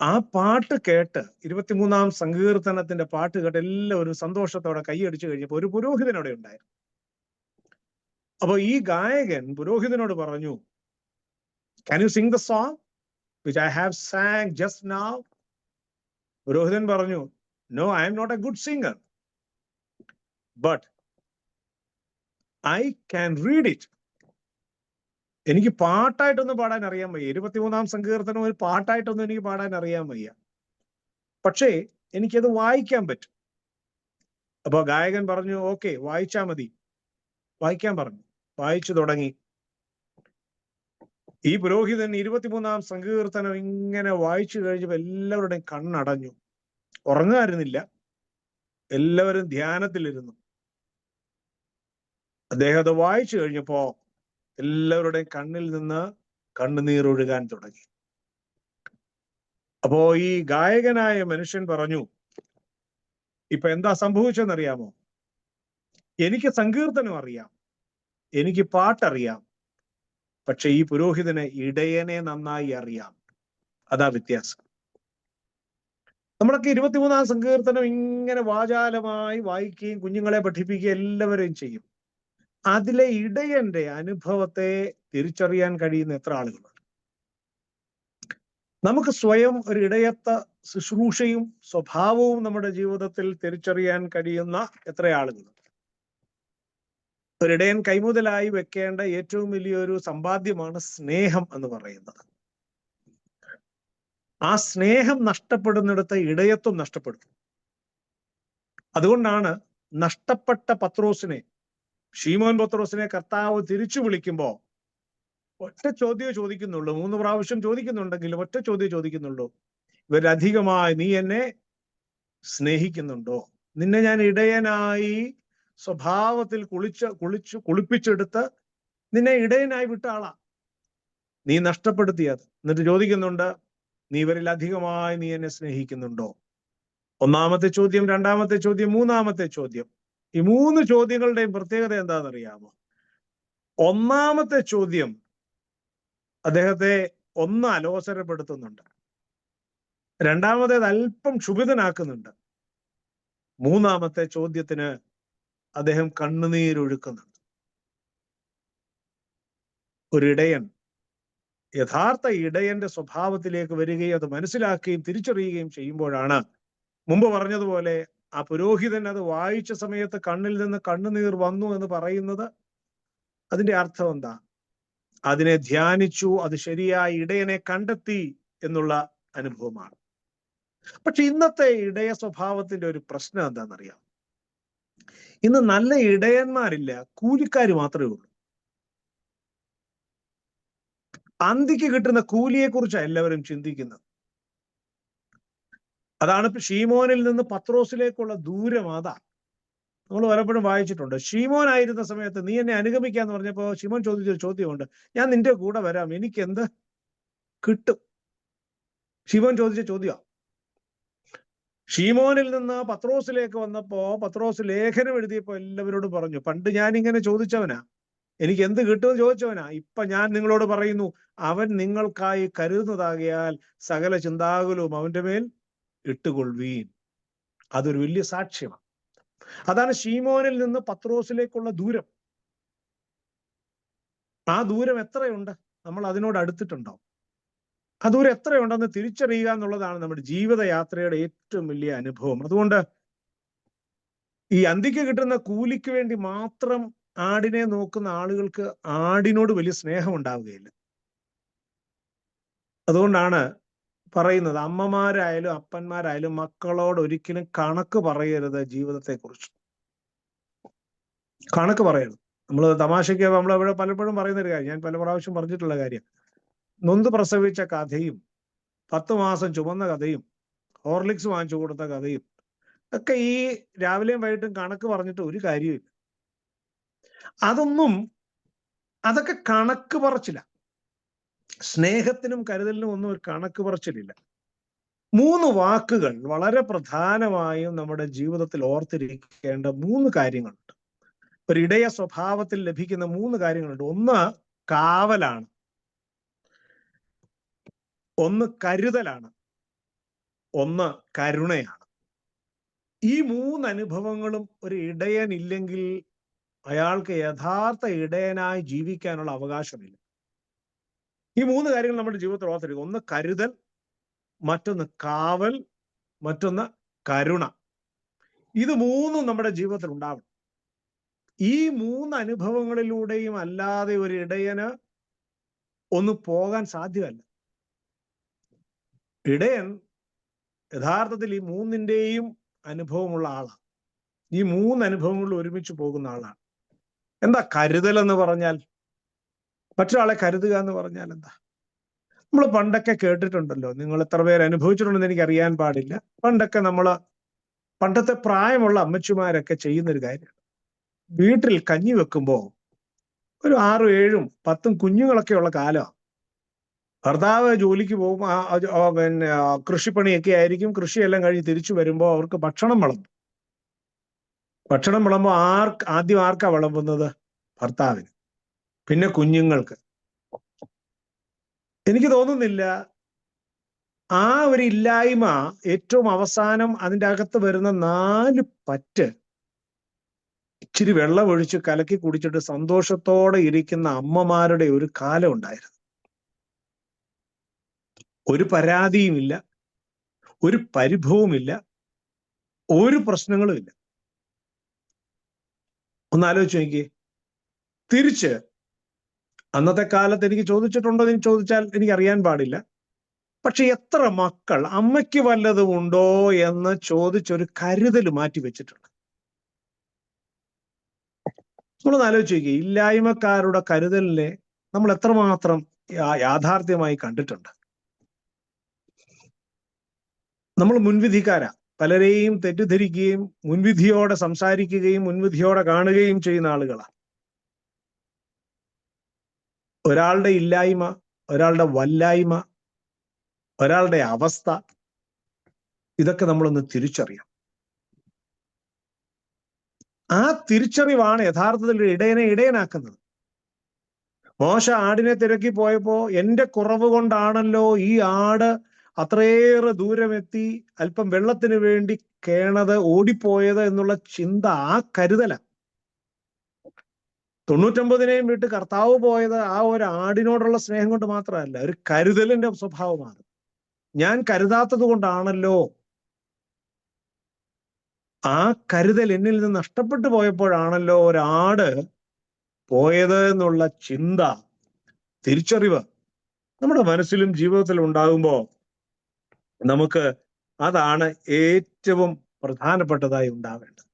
ആ പാട്ട് കേട്ട്, 23-ാം സങ്കീർത്തനത്തിന്റെ പാട്ട് കേട്ട് എല്ലാവരും സന്തോഷത്തോടെ കൈയടിച്ചു കഴിഞ്ഞപ്പോൾ ഒരു പുരോഹിതൻ അവിടെ ഉണ്ടായിരുന്നു. അപ്പൊ ഈ ഗായകൻ പുരോഹിതനോട് പറഞ്ഞു, "Can you sing the song which I have sang just now?" പുരോഹിതൻ പറഞ്ഞു, "No, I am not a good singer, but I can read it." എനിക്ക് പാട്ടായിട്ടൊന്നും പാടാൻ അറിയാൻ വയ്യ. 23-ാം സങ്കീർത്തനം ഒരു പാട്ടായിട്ടൊന്നും എനിക്ക് പാടാൻ അറിയാൻ വയ്യ, പക്ഷേ എനിക്കത് വായിക്കാൻ പറ്റും. അപ്പൊ ഗായകൻ പറഞ്ഞു, "ഓക്കെ, വായിച്ചാ മതി." വായിക്കാൻ പറഞ്ഞു. വായിച്ചു തുടങ്ങി. ഈ പുരോഹിതൻ 23-ാം സങ്കീർത്തനം ഇങ്ങനെ വായിച്ചു കഴിഞ്ഞപ്പോ എല്ലാവരുടെയും കണ്ണടഞ്ഞു. ഉറങ്ങായിരുന്നില്ല, എല്ലാവരും ധ്യാനത്തിലിരുന്നു. അദ്ദേഹം അത് വായിച്ചു കഴിഞ്ഞപ്പോ എല്ലാവരുടെയും കണ്ണിൽ നിന്ന് കണ്ണുനീർ ഒഴുകാൻ തുടങ്ങി. അപ്പോ ഈ ഗായകനായ മനുഷ്യൻ പറഞ്ഞു, "ഇപ്പൊ എന്താ സംഭവിച്ചെന്നറിയാമോ? എനിക്ക് സങ്കീർത്തനം അറിയാം, എനിക്ക് പാട്ടറിയാം, പക്ഷെ ഈ പുരോഹിതന് ഇടയനെ നന്നായി അറിയാം. അതാ വ്യത്യാസം." നമ്മളൊക്കെ 23-ാം സങ്കീർത്തനം ഇങ്ങനെ വാചാലമായി വായിക്കുകയും കുഞ്ഞുങ്ങളെ പഠിപ്പിക്കുകയും എല്ലാവരെയും ചെയ്യും. അതിലെ ഇടയന്റെ അനുഭവത്തെ തിരിച്ചറിയാൻ കഴിയുന്ന എത്ര ആളുകളുണ്ട്? നമുക്ക് സ്വയം ഒരു ഇടയത്ത ശുശ്രൂഷയും സ്വഭാവവും നമ്മുടെ ജീവിതത്തിൽ തിരിച്ചറിയാൻ കഴിയുന്ന എത്ര ആളുകളുണ്ട്? ഒരിടയൻ കൈമുതലായി വെക്കേണ്ട ഏറ്റവും വലിയൊരു സമ്പാദ്യമാണ് സ്നേഹം എന്ന് പറയുന്നത്. ആ സ്നേഹം നഷ്ടപ്പെടുന്നിടത്ത് ഇടയത്വം നഷ്ടപ്പെടും. അതുകൊണ്ടാണ് നഷ്ടപ്പെട്ട പത്രോസിനെ, ശീമോൻ പത്രോസിനെ കർത്താവ് തിരിച്ചു വിളിക്കുമ്പോ ഒറ്റ ചോദ്യമേ ചോദിക്കുന്നുള്ളൂ. 3 പ്രാവശ്യം ചോദിക്കുന്നുണ്ടെങ്കിലും ഒറ്റ ചോദ്യം ചോദിക്കുന്നുള്ളൂ: ഇവരധികമായി നീ എന്നെ സ്നേഹിക്കുന്നുണ്ടോ? നിന്നെ ഞാൻ ഇടയനായി സ്വഭാവത്തിൽ കുളിപ്പിച്ചെടുത്ത് നിന്നെ ഇടയനായി വിട്ട ആളാ. നീ നഷ്ടപ്പെടുത്തിയത്. എന്നിട്ട് ചോദിക്കുന്നുണ്ട്, നീ ഇവരിൽ അധികമായി നീ എന്നെ സ്നേഹിക്കുന്നുണ്ടോ? ഒന്നാമത്തെ ചോദ്യം, രണ്ടാമത്തെ ചോദ്യം, മൂന്നാമത്തെ ചോദ്യം. ഈ 3 ചോദ്യങ്ങളുടെയും പ്രത്യേകത എന്താണെന്നറിയാമോ? ഒന്നാമത്തെ ചോദ്യം അദ്ദേഹത്തെ ഒന്ന് അലോസരപ്പെടുത്തുന്നുണ്ട്. രണ്ടാമത്തേത് അല്പം ക്ഷുഭിതനാക്കുന്നുണ്ട്. മൂന്നാമത്തെ ചോദ്യത്തിന് അദ്ദേഹം കണ്ണുനീരൊഴുക്കുന്നുണ്ട്. ഒരിടയൻ യഥാർത്ഥ ഇടയന്റെ സ്വഭാവത്തിലേക്ക് വരികയും അത് മനസ്സിലാക്കുകയും തിരിച്ചറിയുകയും ചെയ്യുമ്പോഴാണ്, മുമ്പ് പറഞ്ഞതുപോലെ ആ പുരോഹിതൻ അത് വായിച്ച സമയത്ത് കണ്ണിൽ നിന്ന് കണ്ണുനീർ വന്നു എന്ന് പറയുന്നത് അതിന്റെ അർത്ഥം എന്താ? അതിനെ ധ്യാനിച്ചു, അത് ശരിയായ ഇടയനെ കണ്ടെത്തി എന്നുള്ള അനുഭവമാണ്. പക്ഷെ ഇന്നത്തെ ഇടയ സ്വഭാവത്തിന്റെ ഒരു പ്രശ്നം എന്താണെന്നറിയാം? ഇന്ന് നല്ല ഇടയന്മാരില്ല, കൂലിക്കാർ മാത്രമേ ഉള്ളൂ. അന്തിക്ക് കിട്ടുന്ന കൂലിയെ കുറിച്ചാണ് എല്ലാവരും ചിന്തിക്കുന്നത്. അതാണ് ഇപ്പൊ ഷീമോനിൽ നിന്ന് പത്രോസിലേക്കുള്ള ദൂരം. അതാ നമ്മൾ പലപ്പോഴും വായിച്ചിട്ടുണ്ട്. ഷീമോനായിരുന്ന സമയത്ത് നീ എന്നെ അനുഗമിക്കാന്ന് പറഞ്ഞപ്പോ ഷീമോൻ ചോദിച്ചൊരു ചോദ്യമുണ്ട്, ഞാൻ നിന്റെ കൂടെ വരാം, എനിക്ക് എന്ത് കിട്ടും? ഷീമോൻ ചോദിച്ച ചോദ്യം. ഷീമോനിൽ നിന്ന് പത്രോസിലേക്ക് വന്നപ്പോ പത്രോസ് ലേഖനം എഴുതിയപ്പോ എല്ലാവരോടും പറഞ്ഞു, പണ്ട് ഞാൻ ഇങ്ങനെ ചോദിച്ചവനാ, എനിക്ക് എന്ത് കിട്ടുമെന്ന് ചോദിച്ചവനാ. ഇപ്പൊ ഞാൻ നിങ്ങളോട് പറയുന്നു, അവൻ നിങ്ങൾക്കായി കരുതുന്നതാകിയാൽ സകല ചിന്താകുലവും അവന്റെ മേൽ ഇട്ടുകൊള്ളുവീൻ. അതൊരു വലിയ സാക്ഷ്യമാണ്. അതാണ് ഷീമോനിൽ നിന്ന് പത്രോസിലേക്കുള്ള ദൂരം. ആ ദൂരം എത്രയുണ്ട്? നമ്മൾ അതിനോട് അടുത്തിട്ടുണ്ടോ? ആ ദൂരം എത്രയുണ്ടെന്ന് തിരിച്ചറിയുക എന്നുള്ളതാണ് നമ്മുടെ ജീവിതയാത്രയുടെ ഏറ്റവും വലിയ അനുഭവം. അതുകൊണ്ട് ഈ അന്തിക്ക് കിട്ടുന്ന കൂലിക്ക് വേണ്ടി മാത്രം ആടിനെ നോക്കുന്ന ആളുകൾക്ക് ആടിനോട് വലിയ സ്നേഹം ഉണ്ടാവുകയില്ല. അതുകൊണ്ടാണ് പറയുന്നത്, അമ്മമാരായാലും അപ്പന്മാരായാലും മക്കളോട് ഒരിക്കലും കണക്ക് പറയരുത്. ജീവിതത്തെക്കുറിച്ച് കണക്ക് പറയരുത്. നമ്മൾ തമാശയ്ക്ക് നമ്മളവിടെ പലപ്പോഴും പറയുന്നൊരു കാര്യം, ഞാൻ പല പ്രാവശ്യം പറഞ്ഞിട്ടുള്ള കാര്യം, നൊന്ത് പ്രസവിച്ച കഥയും 10 മാസം ചുമന്ന കഥയും ഹോർലിക്സ് വാങ്ങിച്ചു കൊടുത്ത കഥയും ഒക്കെ ഈ രാവിലെയും വൈകിട്ടും കണക്ക് പറഞ്ഞിട്ട് ഒരു കാര്യമില്ല. അതൊക്കെ കണക്ക് പറച്ചില്ല. സ്നേഹത്തിനും കരുതലിനും ഒന്നും ഒരു കണക്ക് പറച്ചിലില്ല. 3 വാക്കുകൾ വളരെ പ്രധാനമായും നമ്മുടെ ജീവിതത്തിൽ ഓർത്തിരിക്കേണ്ട 3 കാര്യങ്ങളുണ്ട്. ഒരു ഇടയ സ്വഭാവത്തിൽ ലഭിക്കുന്ന 3 കാര്യങ്ങളുണ്ട്. ഒന്ന് കാവലാണ്, ഒന്ന് കരുതലാണ്, ഒന്ന് കരുണയാണ്. ഈ 3 അനുഭവങ്ങളും ഒരു ഇടയൻ ഇല്ലെങ്കിൽ അയാൾക്ക് യഥാർത്ഥ ഇടയനായി ജീവിക്കാനുള്ള അവകാശമില്ല. ഈ 3 കാര്യങ്ങൾ നമ്മുടെ ജീവിതത്തിൽ ഓർത്തിരിക്കും. ഒന്ന് കരുതൽ, മറ്റൊന്ന് കാവൽ, മറ്റൊന്ന് കരുണ. ഇത് 3 നമ്മുടെ ജീവിതത്തിൽ ഉണ്ടാവണം. ഈ 3 അനുഭവങ്ങളിലൂടെയും അല്ലാതെ ഒരു ഇടയന് ഒന്ന് പോകാൻ സാധ്യമല്ല. ഇടയൻ യഥാർത്ഥത്തിൽ ഈ 3ന്റെയും അനുഭവമുള്ള ആളാണ്. ഈ 3 അനുഭവങ്ങളിൽ ഒരുമിച്ച് പോകുന്ന ആളാണ്. എന്താ കരുതൽ എന്ന് പറഞ്ഞാൽ? മറ്റൊരാളെ കരുതുക എന്ന് പറഞ്ഞാൽ എന്താ? നമ്മൾ പണ്ടൊക്കെ കേട്ടിട്ടുണ്ടല്ലോ, നിങ്ങൾ എത്ര പേര് അനുഭവിച്ചിട്ടുണ്ടെന്ന് എനിക്ക് അറിയാൻ പാടില്ല. പണ്ടത്തെ പ്രായമുള്ള അമ്മച്ചിമാരൊക്കെ ചെയ്യുന്നൊരു കാര്യമാണ്, വീട്ടിൽ കഞ്ഞി വെക്കുമ്പോ ഒരു 6, 7, 10 കുഞ്ഞുങ്ങളൊക്കെ ഉള്ള കാലമാണ്. ഭർത്താവ് ജോലിക്ക് പോകും, പിന്നെ കൃഷിപ്പണിയൊക്കെ ആയിരിക്കും. കൃഷിയെല്ലാം കഴിഞ്ഞ് തിരിച്ചു വരുമ്പോ അവർക്ക് ഭക്ഷണം വിളമ്പോ ആദ്യം ആർക്കാ വിളമ്പുന്നത്? ഭർത്താവിന്, പിന്നെ കുഞ്ഞുങ്ങൾക്ക്. എനിക്ക് തോന്നുന്നില്ല ആ ഒരു ഇല്ലായ്മ ഏറ്റവും അവസാനം അതിൻ്റെ അകത്ത് വരുന്ന 4 പറ്റ് ഇച്ചിരി വെള്ളം ഒഴിച്ച് കലക്കി കുടിച്ചിട്ട് സന്തോഷത്തോടെ ഇരിക്കുന്ന അമ്മമാരുടെ ഒരു കാലം ഉണ്ടായിരുന്നു. ഒരു പരാതിയുമില്ല, ഒരു പരിഭവമില്ല, ഒരു പ്രശ്നങ്ങളും ഇല്ല. ഒന്ന് ആലോചിച്ച് നോക്കിയേ. തിരിച്ച് അന്നത്തെ കാലത്ത് എനിക്ക് ചോദിച്ചിട്ടുണ്ടോ എന്ന് ചോദിച്ചാൽ എനിക്ക് അറിയാൻ പാടില്ല. പക്ഷെ എത്ര മക്കൾ അമ്മയ്ക്ക് വല്ലതും ഉണ്ടോ എന്ന് ചോദിച്ചൊരു കരുതൽ മാറ്റി വെച്ചിട്ടുണ്ട്. നമ്മളൊന്ന് ആലോചിച്ച് നോക്കിയേ, ഇല്ലായ്മക്കാരുടെ കരുതലിനെ നമ്മൾ എത്രമാത്രം യാഥാർത്ഥ്യമായി കണ്ടിട്ടുണ്ട്. നമ്മൾ മുൻവിധിക്കാരാ. പലരെയും തെറ്റിദ്ധരിക്കുകയും മുൻവിധിയോടെ സംസാരിക്കുകയും മുൻവിധിയോടെ കാണുകയും ചെയ്യുന്ന ആളുകളാണ്. ഒരാളുടെ ഇല്ലായ്മ, ഒരാളുടെ വല്ലായ്മ, ഒരാളുടെ അവസ്ഥ, ഇതൊക്കെ നമ്മളൊന്ന് തിരിച്ചറിയാം. ആ തിരിച്ചറിവാണ് യഥാർത്ഥത്തിൽ ഇടയനെ ഇടയനാക്കുന്നത്. മോശ ആടിനെ തിരക്കി പോയപ്പോ എന്റെ കുറവ് കൊണ്ടാണല്ലോ ഈ ആട് അത്രയേറെ ദൂരമെത്തി അല്പം വെള്ളത്തിന് വേണ്ടി കേണത്, ഓടിപ്പോയത് എന്നുള്ള ചിന്ത, ആ കരുതല. 99 വിട്ട് കർത്താവ് പോയത് ആ ഒരു ആടിനോടുള്ള സ്നേഹം കൊണ്ട് മാത്രമല്ല, ഒരു കരുതലിന്റെ സ്വഭാവമാണ്. ഞാൻ കരുതാത്തത് കൊണ്ടാണല്ലോ ആ കരുതൽ എന്നിൽ നിന്ന് നഷ്ടപ്പെട്ടു പോയപ്പോഴാണല്ലോ ഒരാട് പോയത് എന്നുള്ള ചിന്ത, തിരിച്ചറിവ് നമ്മുടെ മനസ്സിലും ജീവിതത്തിലും ഉണ്ടാകുമ്പോൾ നമുക്ക് അതാണ് ഏറ്റവും പ്രധാനപ്പെട്ടതായി ഉണ്ടാവേണ്ടത്.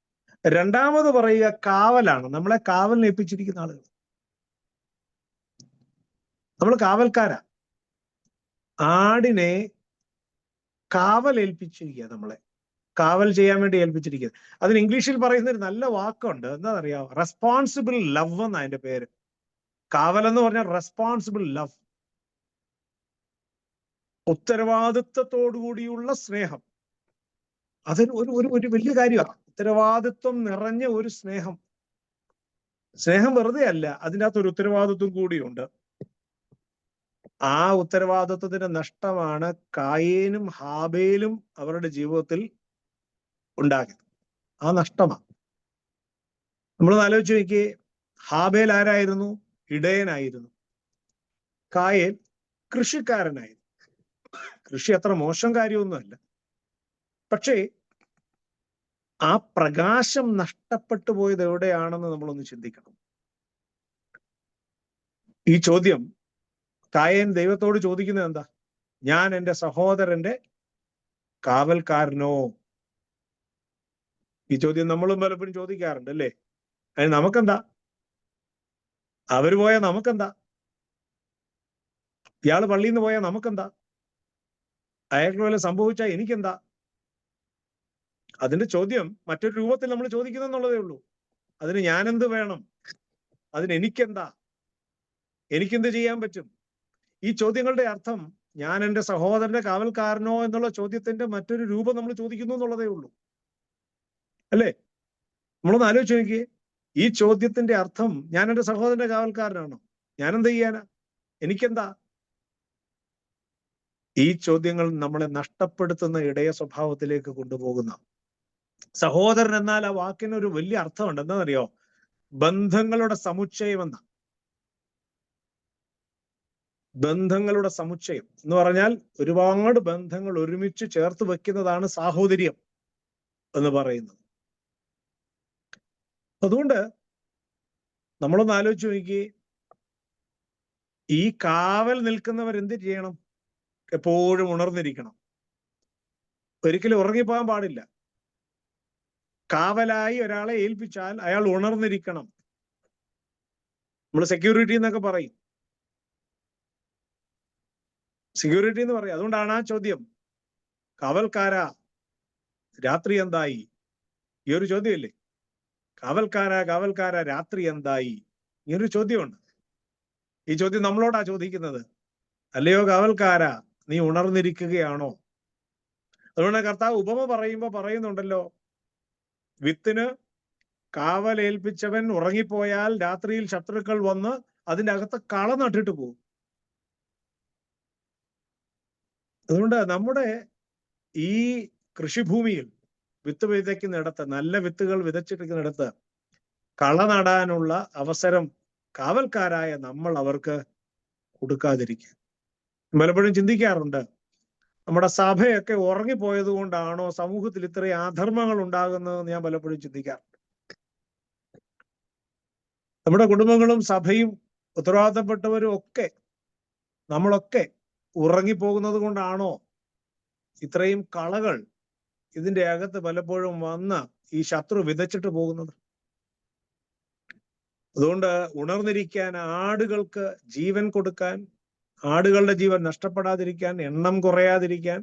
രണ്ടാമത് പറയുക കാവലാണ്. നമ്മളെ കാവലിന് ഏൽപ്പിച്ചിരിക്കുന്ന ആളുകൾ. നമ്മൾ കാവൽക്കാരാ. ആടിനെ കാവലേൽപ്പിച്ചിരിക്കുക, നമ്മളെ കാവൽ ചെയ്യാൻ വേണ്ടി ഏൽപ്പിച്ചിരിക്കുക. അതിന് ഇംഗ്ലീഷിൽ പറയുന്ന ഒരു നല്ല വാക്കുണ്ട്, എന്താണെന്നറിയാം? റെസ്പോൺസിബിൾ ലവ് എന്നാ അതിന്റെ പേര്. കാവൽ എന്ന് പറഞ്ഞാൽ റെസ്പോൺസിബിൾ ലവ്, ഉത്തരവാദിത്വത്തോടുകൂടിയുള്ള സ്നേഹം. അതൊരു ഒരു വലിയ കാര്യമാണ്. ഉത്തരവാദിത്വം നിറഞ്ഞ ഒരു സ്നേഹം. സ്നേഹം വെറുതെ അല്ല, അതിൻ്റെ അകത്ത് ഒരു ഉത്തരവാദിത്വം കൂടിയുണ്ട്. ആ ഉത്തരവാദിത്വത്തിന്റെ നഷ്ടമാണ് കായേനും ഹാബേലും അവരുടെ ജീവിതത്തിൽ ഉണ്ടാക്കിയത്. ആ നഷ്ടമാണ്. നമ്മളൊന്ന് ആലോചിച്ച് നോക്കിയേ. ഹാബേൽ ആരായിരുന്നു? ഇടയനായിരുന്നു. കായേൻ കൃഷിക്കാരനായിരുന്നു. കൃഷി അത്ര മോശം കാര്യമൊന്നുമല്ല. പക്ഷേ ആ പ്രകാശം നഷ്ടപ്പെട്ടു പോയത് എവിടെയാണെന്ന് നമ്മളൊന്ന് ചിന്തിക്കണം. ഈ ചോദ്യം കായേൻ ദൈവത്തോട് ചോദിക്കുന്നത് എന്താ? ഞാൻ എൻ്റെ സഹോദരന്റെ കാവൽക്കാരനോ? ഈ ചോദ്യം നമ്മളും പലപ്പോഴും ചോദിക്കാറുണ്ട്, അല്ലേ? അതിന് നമുക്കെന്താ? അവര് പോയാൽ നമുക്കെന്താ? ഇയാള് പള്ളിയിൽ നിന്ന് പോയാൽ നമുക്കെന്താ? അയാൾക്ക് വല്ല സംഭവിച്ചാൽ എനിക്കെന്താ? അതിന്റെ ചോദ്യം മറ്റൊരു രൂപത്തിൽ നമ്മൾ ചോദിക്കുന്നെന്നുള്ളതേ ഉള്ളൂ. അതിന് ഞാനെന്ത് വേണം? അതിന് എനിക്കെന്താ? എനിക്കെന്ത് ചെയ്യാൻ പറ്റും? ഈ ചോദ്യങ്ങളുടെ അർത്ഥം ഞാൻ എൻ്റെ സഹോദരന്റെ കാവൽക്കാരനോ എന്നുള്ള ചോദ്യത്തിന്റെ മറ്റൊരു രൂപം നമ്മൾ ചോദിക്കുന്നു എന്നുള്ളതേ ഉള്ളൂ, അല്ലേ? നമ്മളൊന്ന് ആലോചിച്ച് നോക്കിയേ. ഈ ചോദ്യത്തിന്റെ അർത്ഥം ഞാൻ എൻ്റെ സഹോദരന്റെ കാവൽക്കാരനാണോ? ഞാൻ എന്ത് ചെയ്യാനാ? എനിക്കെന്താ? ഈ ചോദ്യങ്ങൾ നമ്മളെ നഷ്ടപ്പെടുത്തുന്ന ഇടയ സ്വഭാവത്തിലേക്ക് കൊണ്ടുപോകുന്ന. സഹോദരൻ എന്നാൽ ആ വാക്കിന് ഒരു വലിയ അർത്ഥമുണ്ട്. എന്താണെന്നറിയോ? ബന്ധങ്ങളുടെ സമുച്ചയം എന്ന. ബന്ധങ്ങളുടെ സമുച്ചയം എന്ന് പറഞ്ഞാൽ ഒരുപാട് ബന്ധങ്ങൾ ഒരുമിച്ച് ചേർത്ത് വെക്കുന്നതാണ് സാഹോദര്യം എന്ന് പറയുന്നത്. അതുകൊണ്ട് നമ്മളൊന്ന് ആലോചിച്ച് നോക്കി. ഈ കാവൽ നിൽക്കുന്നവർ എന്ത് ചെയ്യണം? എപ്പോഴും ഉണർന്നിരിക്കണം. ഒരിക്കലും ഉറങ്ങിപ്പോകാൻ പാടില്ല. കാവലായി ഒരാളെ ഏൽപ്പിച്ചാൽ അയാൾ ഉണർന്നിരിക്കണം. നമ്മൾ സെക്യൂരിറ്റി എന്നൊക്കെ പറയും. സെക്യൂരിറ്റി എന്ന് പറയും. അതുകൊണ്ടാണ് ആ ചോദ്യം, കാവൽക്കാരാ രാത്രി എന്തായി? ഈ ഒരു ചോദ്യമല്ലേ? കാവൽക്കാരാ രാത്രി എന്തായി? ഈ ഒരു ചോദ്യമുണ്ട്. ഈ ചോദ്യം നമ്മളോടാ ചോദിക്കുന്നത്. അല്ലയോ കാവൽക്കാരാ, നീ ഉണർന്നിരിക്കുകയാണോ? അതുകൊണ്ട് കർത്താവ് ഉപമ പറയുമ്പോ പറയുന്നുണ്ടല്ലോ, വിത്തിന് കാവലേൽപ്പിച്ചവൻ ഉറങ്ങിപ്പോയാൽ രാത്രിയിൽ ശത്രുക്കൾ വന്ന് അതിൻ്റെ അകത്ത് കള നട്ടിട്ട് പോകും. അതുകൊണ്ട് നമ്മുടെ ഈ കൃഷിഭൂമിയിൽ വിത്ത് വിതയ്ക്കുന്നിടത്ത്, നല്ല വിത്തുകൾ വിതച്ചിരിക്കുന്നിടത്ത് കള നടാനുള്ള അവസരം കാവൽക്കാരായ നമ്മൾ അവർക്ക് കൊടുക്കാതിരിക്കുക. പലപ്പോഴും ചിന്തിക്കാറുണ്ട്, നമ്മുടെ സഭയൊക്കെ ഉറങ്ങിപ്പോയത് കൊണ്ടാണോ സമൂഹത്തിൽ ഇത്രയും അധർമ്മങ്ങൾ ഉണ്ടാകുന്നതെന്ന് ഞാൻ പലപ്പോഴും ചിന്തിക്കാറുണ്ട്. നമ്മുടെ കുടുംബങ്ങളും സഭയും ഉത്തരവാദിത്തപ്പെട്ടവരും ഒക്കെ, നമ്മളൊക്കെ ഉറങ്ങിപ്പോകുന്നത് കൊണ്ടാണോ ഇത്രയും കളകൾ ഇതിന്റെ അകത്ത് പലപ്പോഴും വന്ന് ഈ ശത്രു വിതച്ചിട്ട് പോകുന്നത്? അതുകൊണ്ട് ഉണർന്നിരിക്കാൻ, ആടുകൾക്ക് ജീവൻ കൊടുക്കാൻ, ആടുകളുടെ ജീവൻ നഷ്ടപ്പെടാതിരിക്കാൻ, എണ്ണം കുറയാതിരിക്കാൻ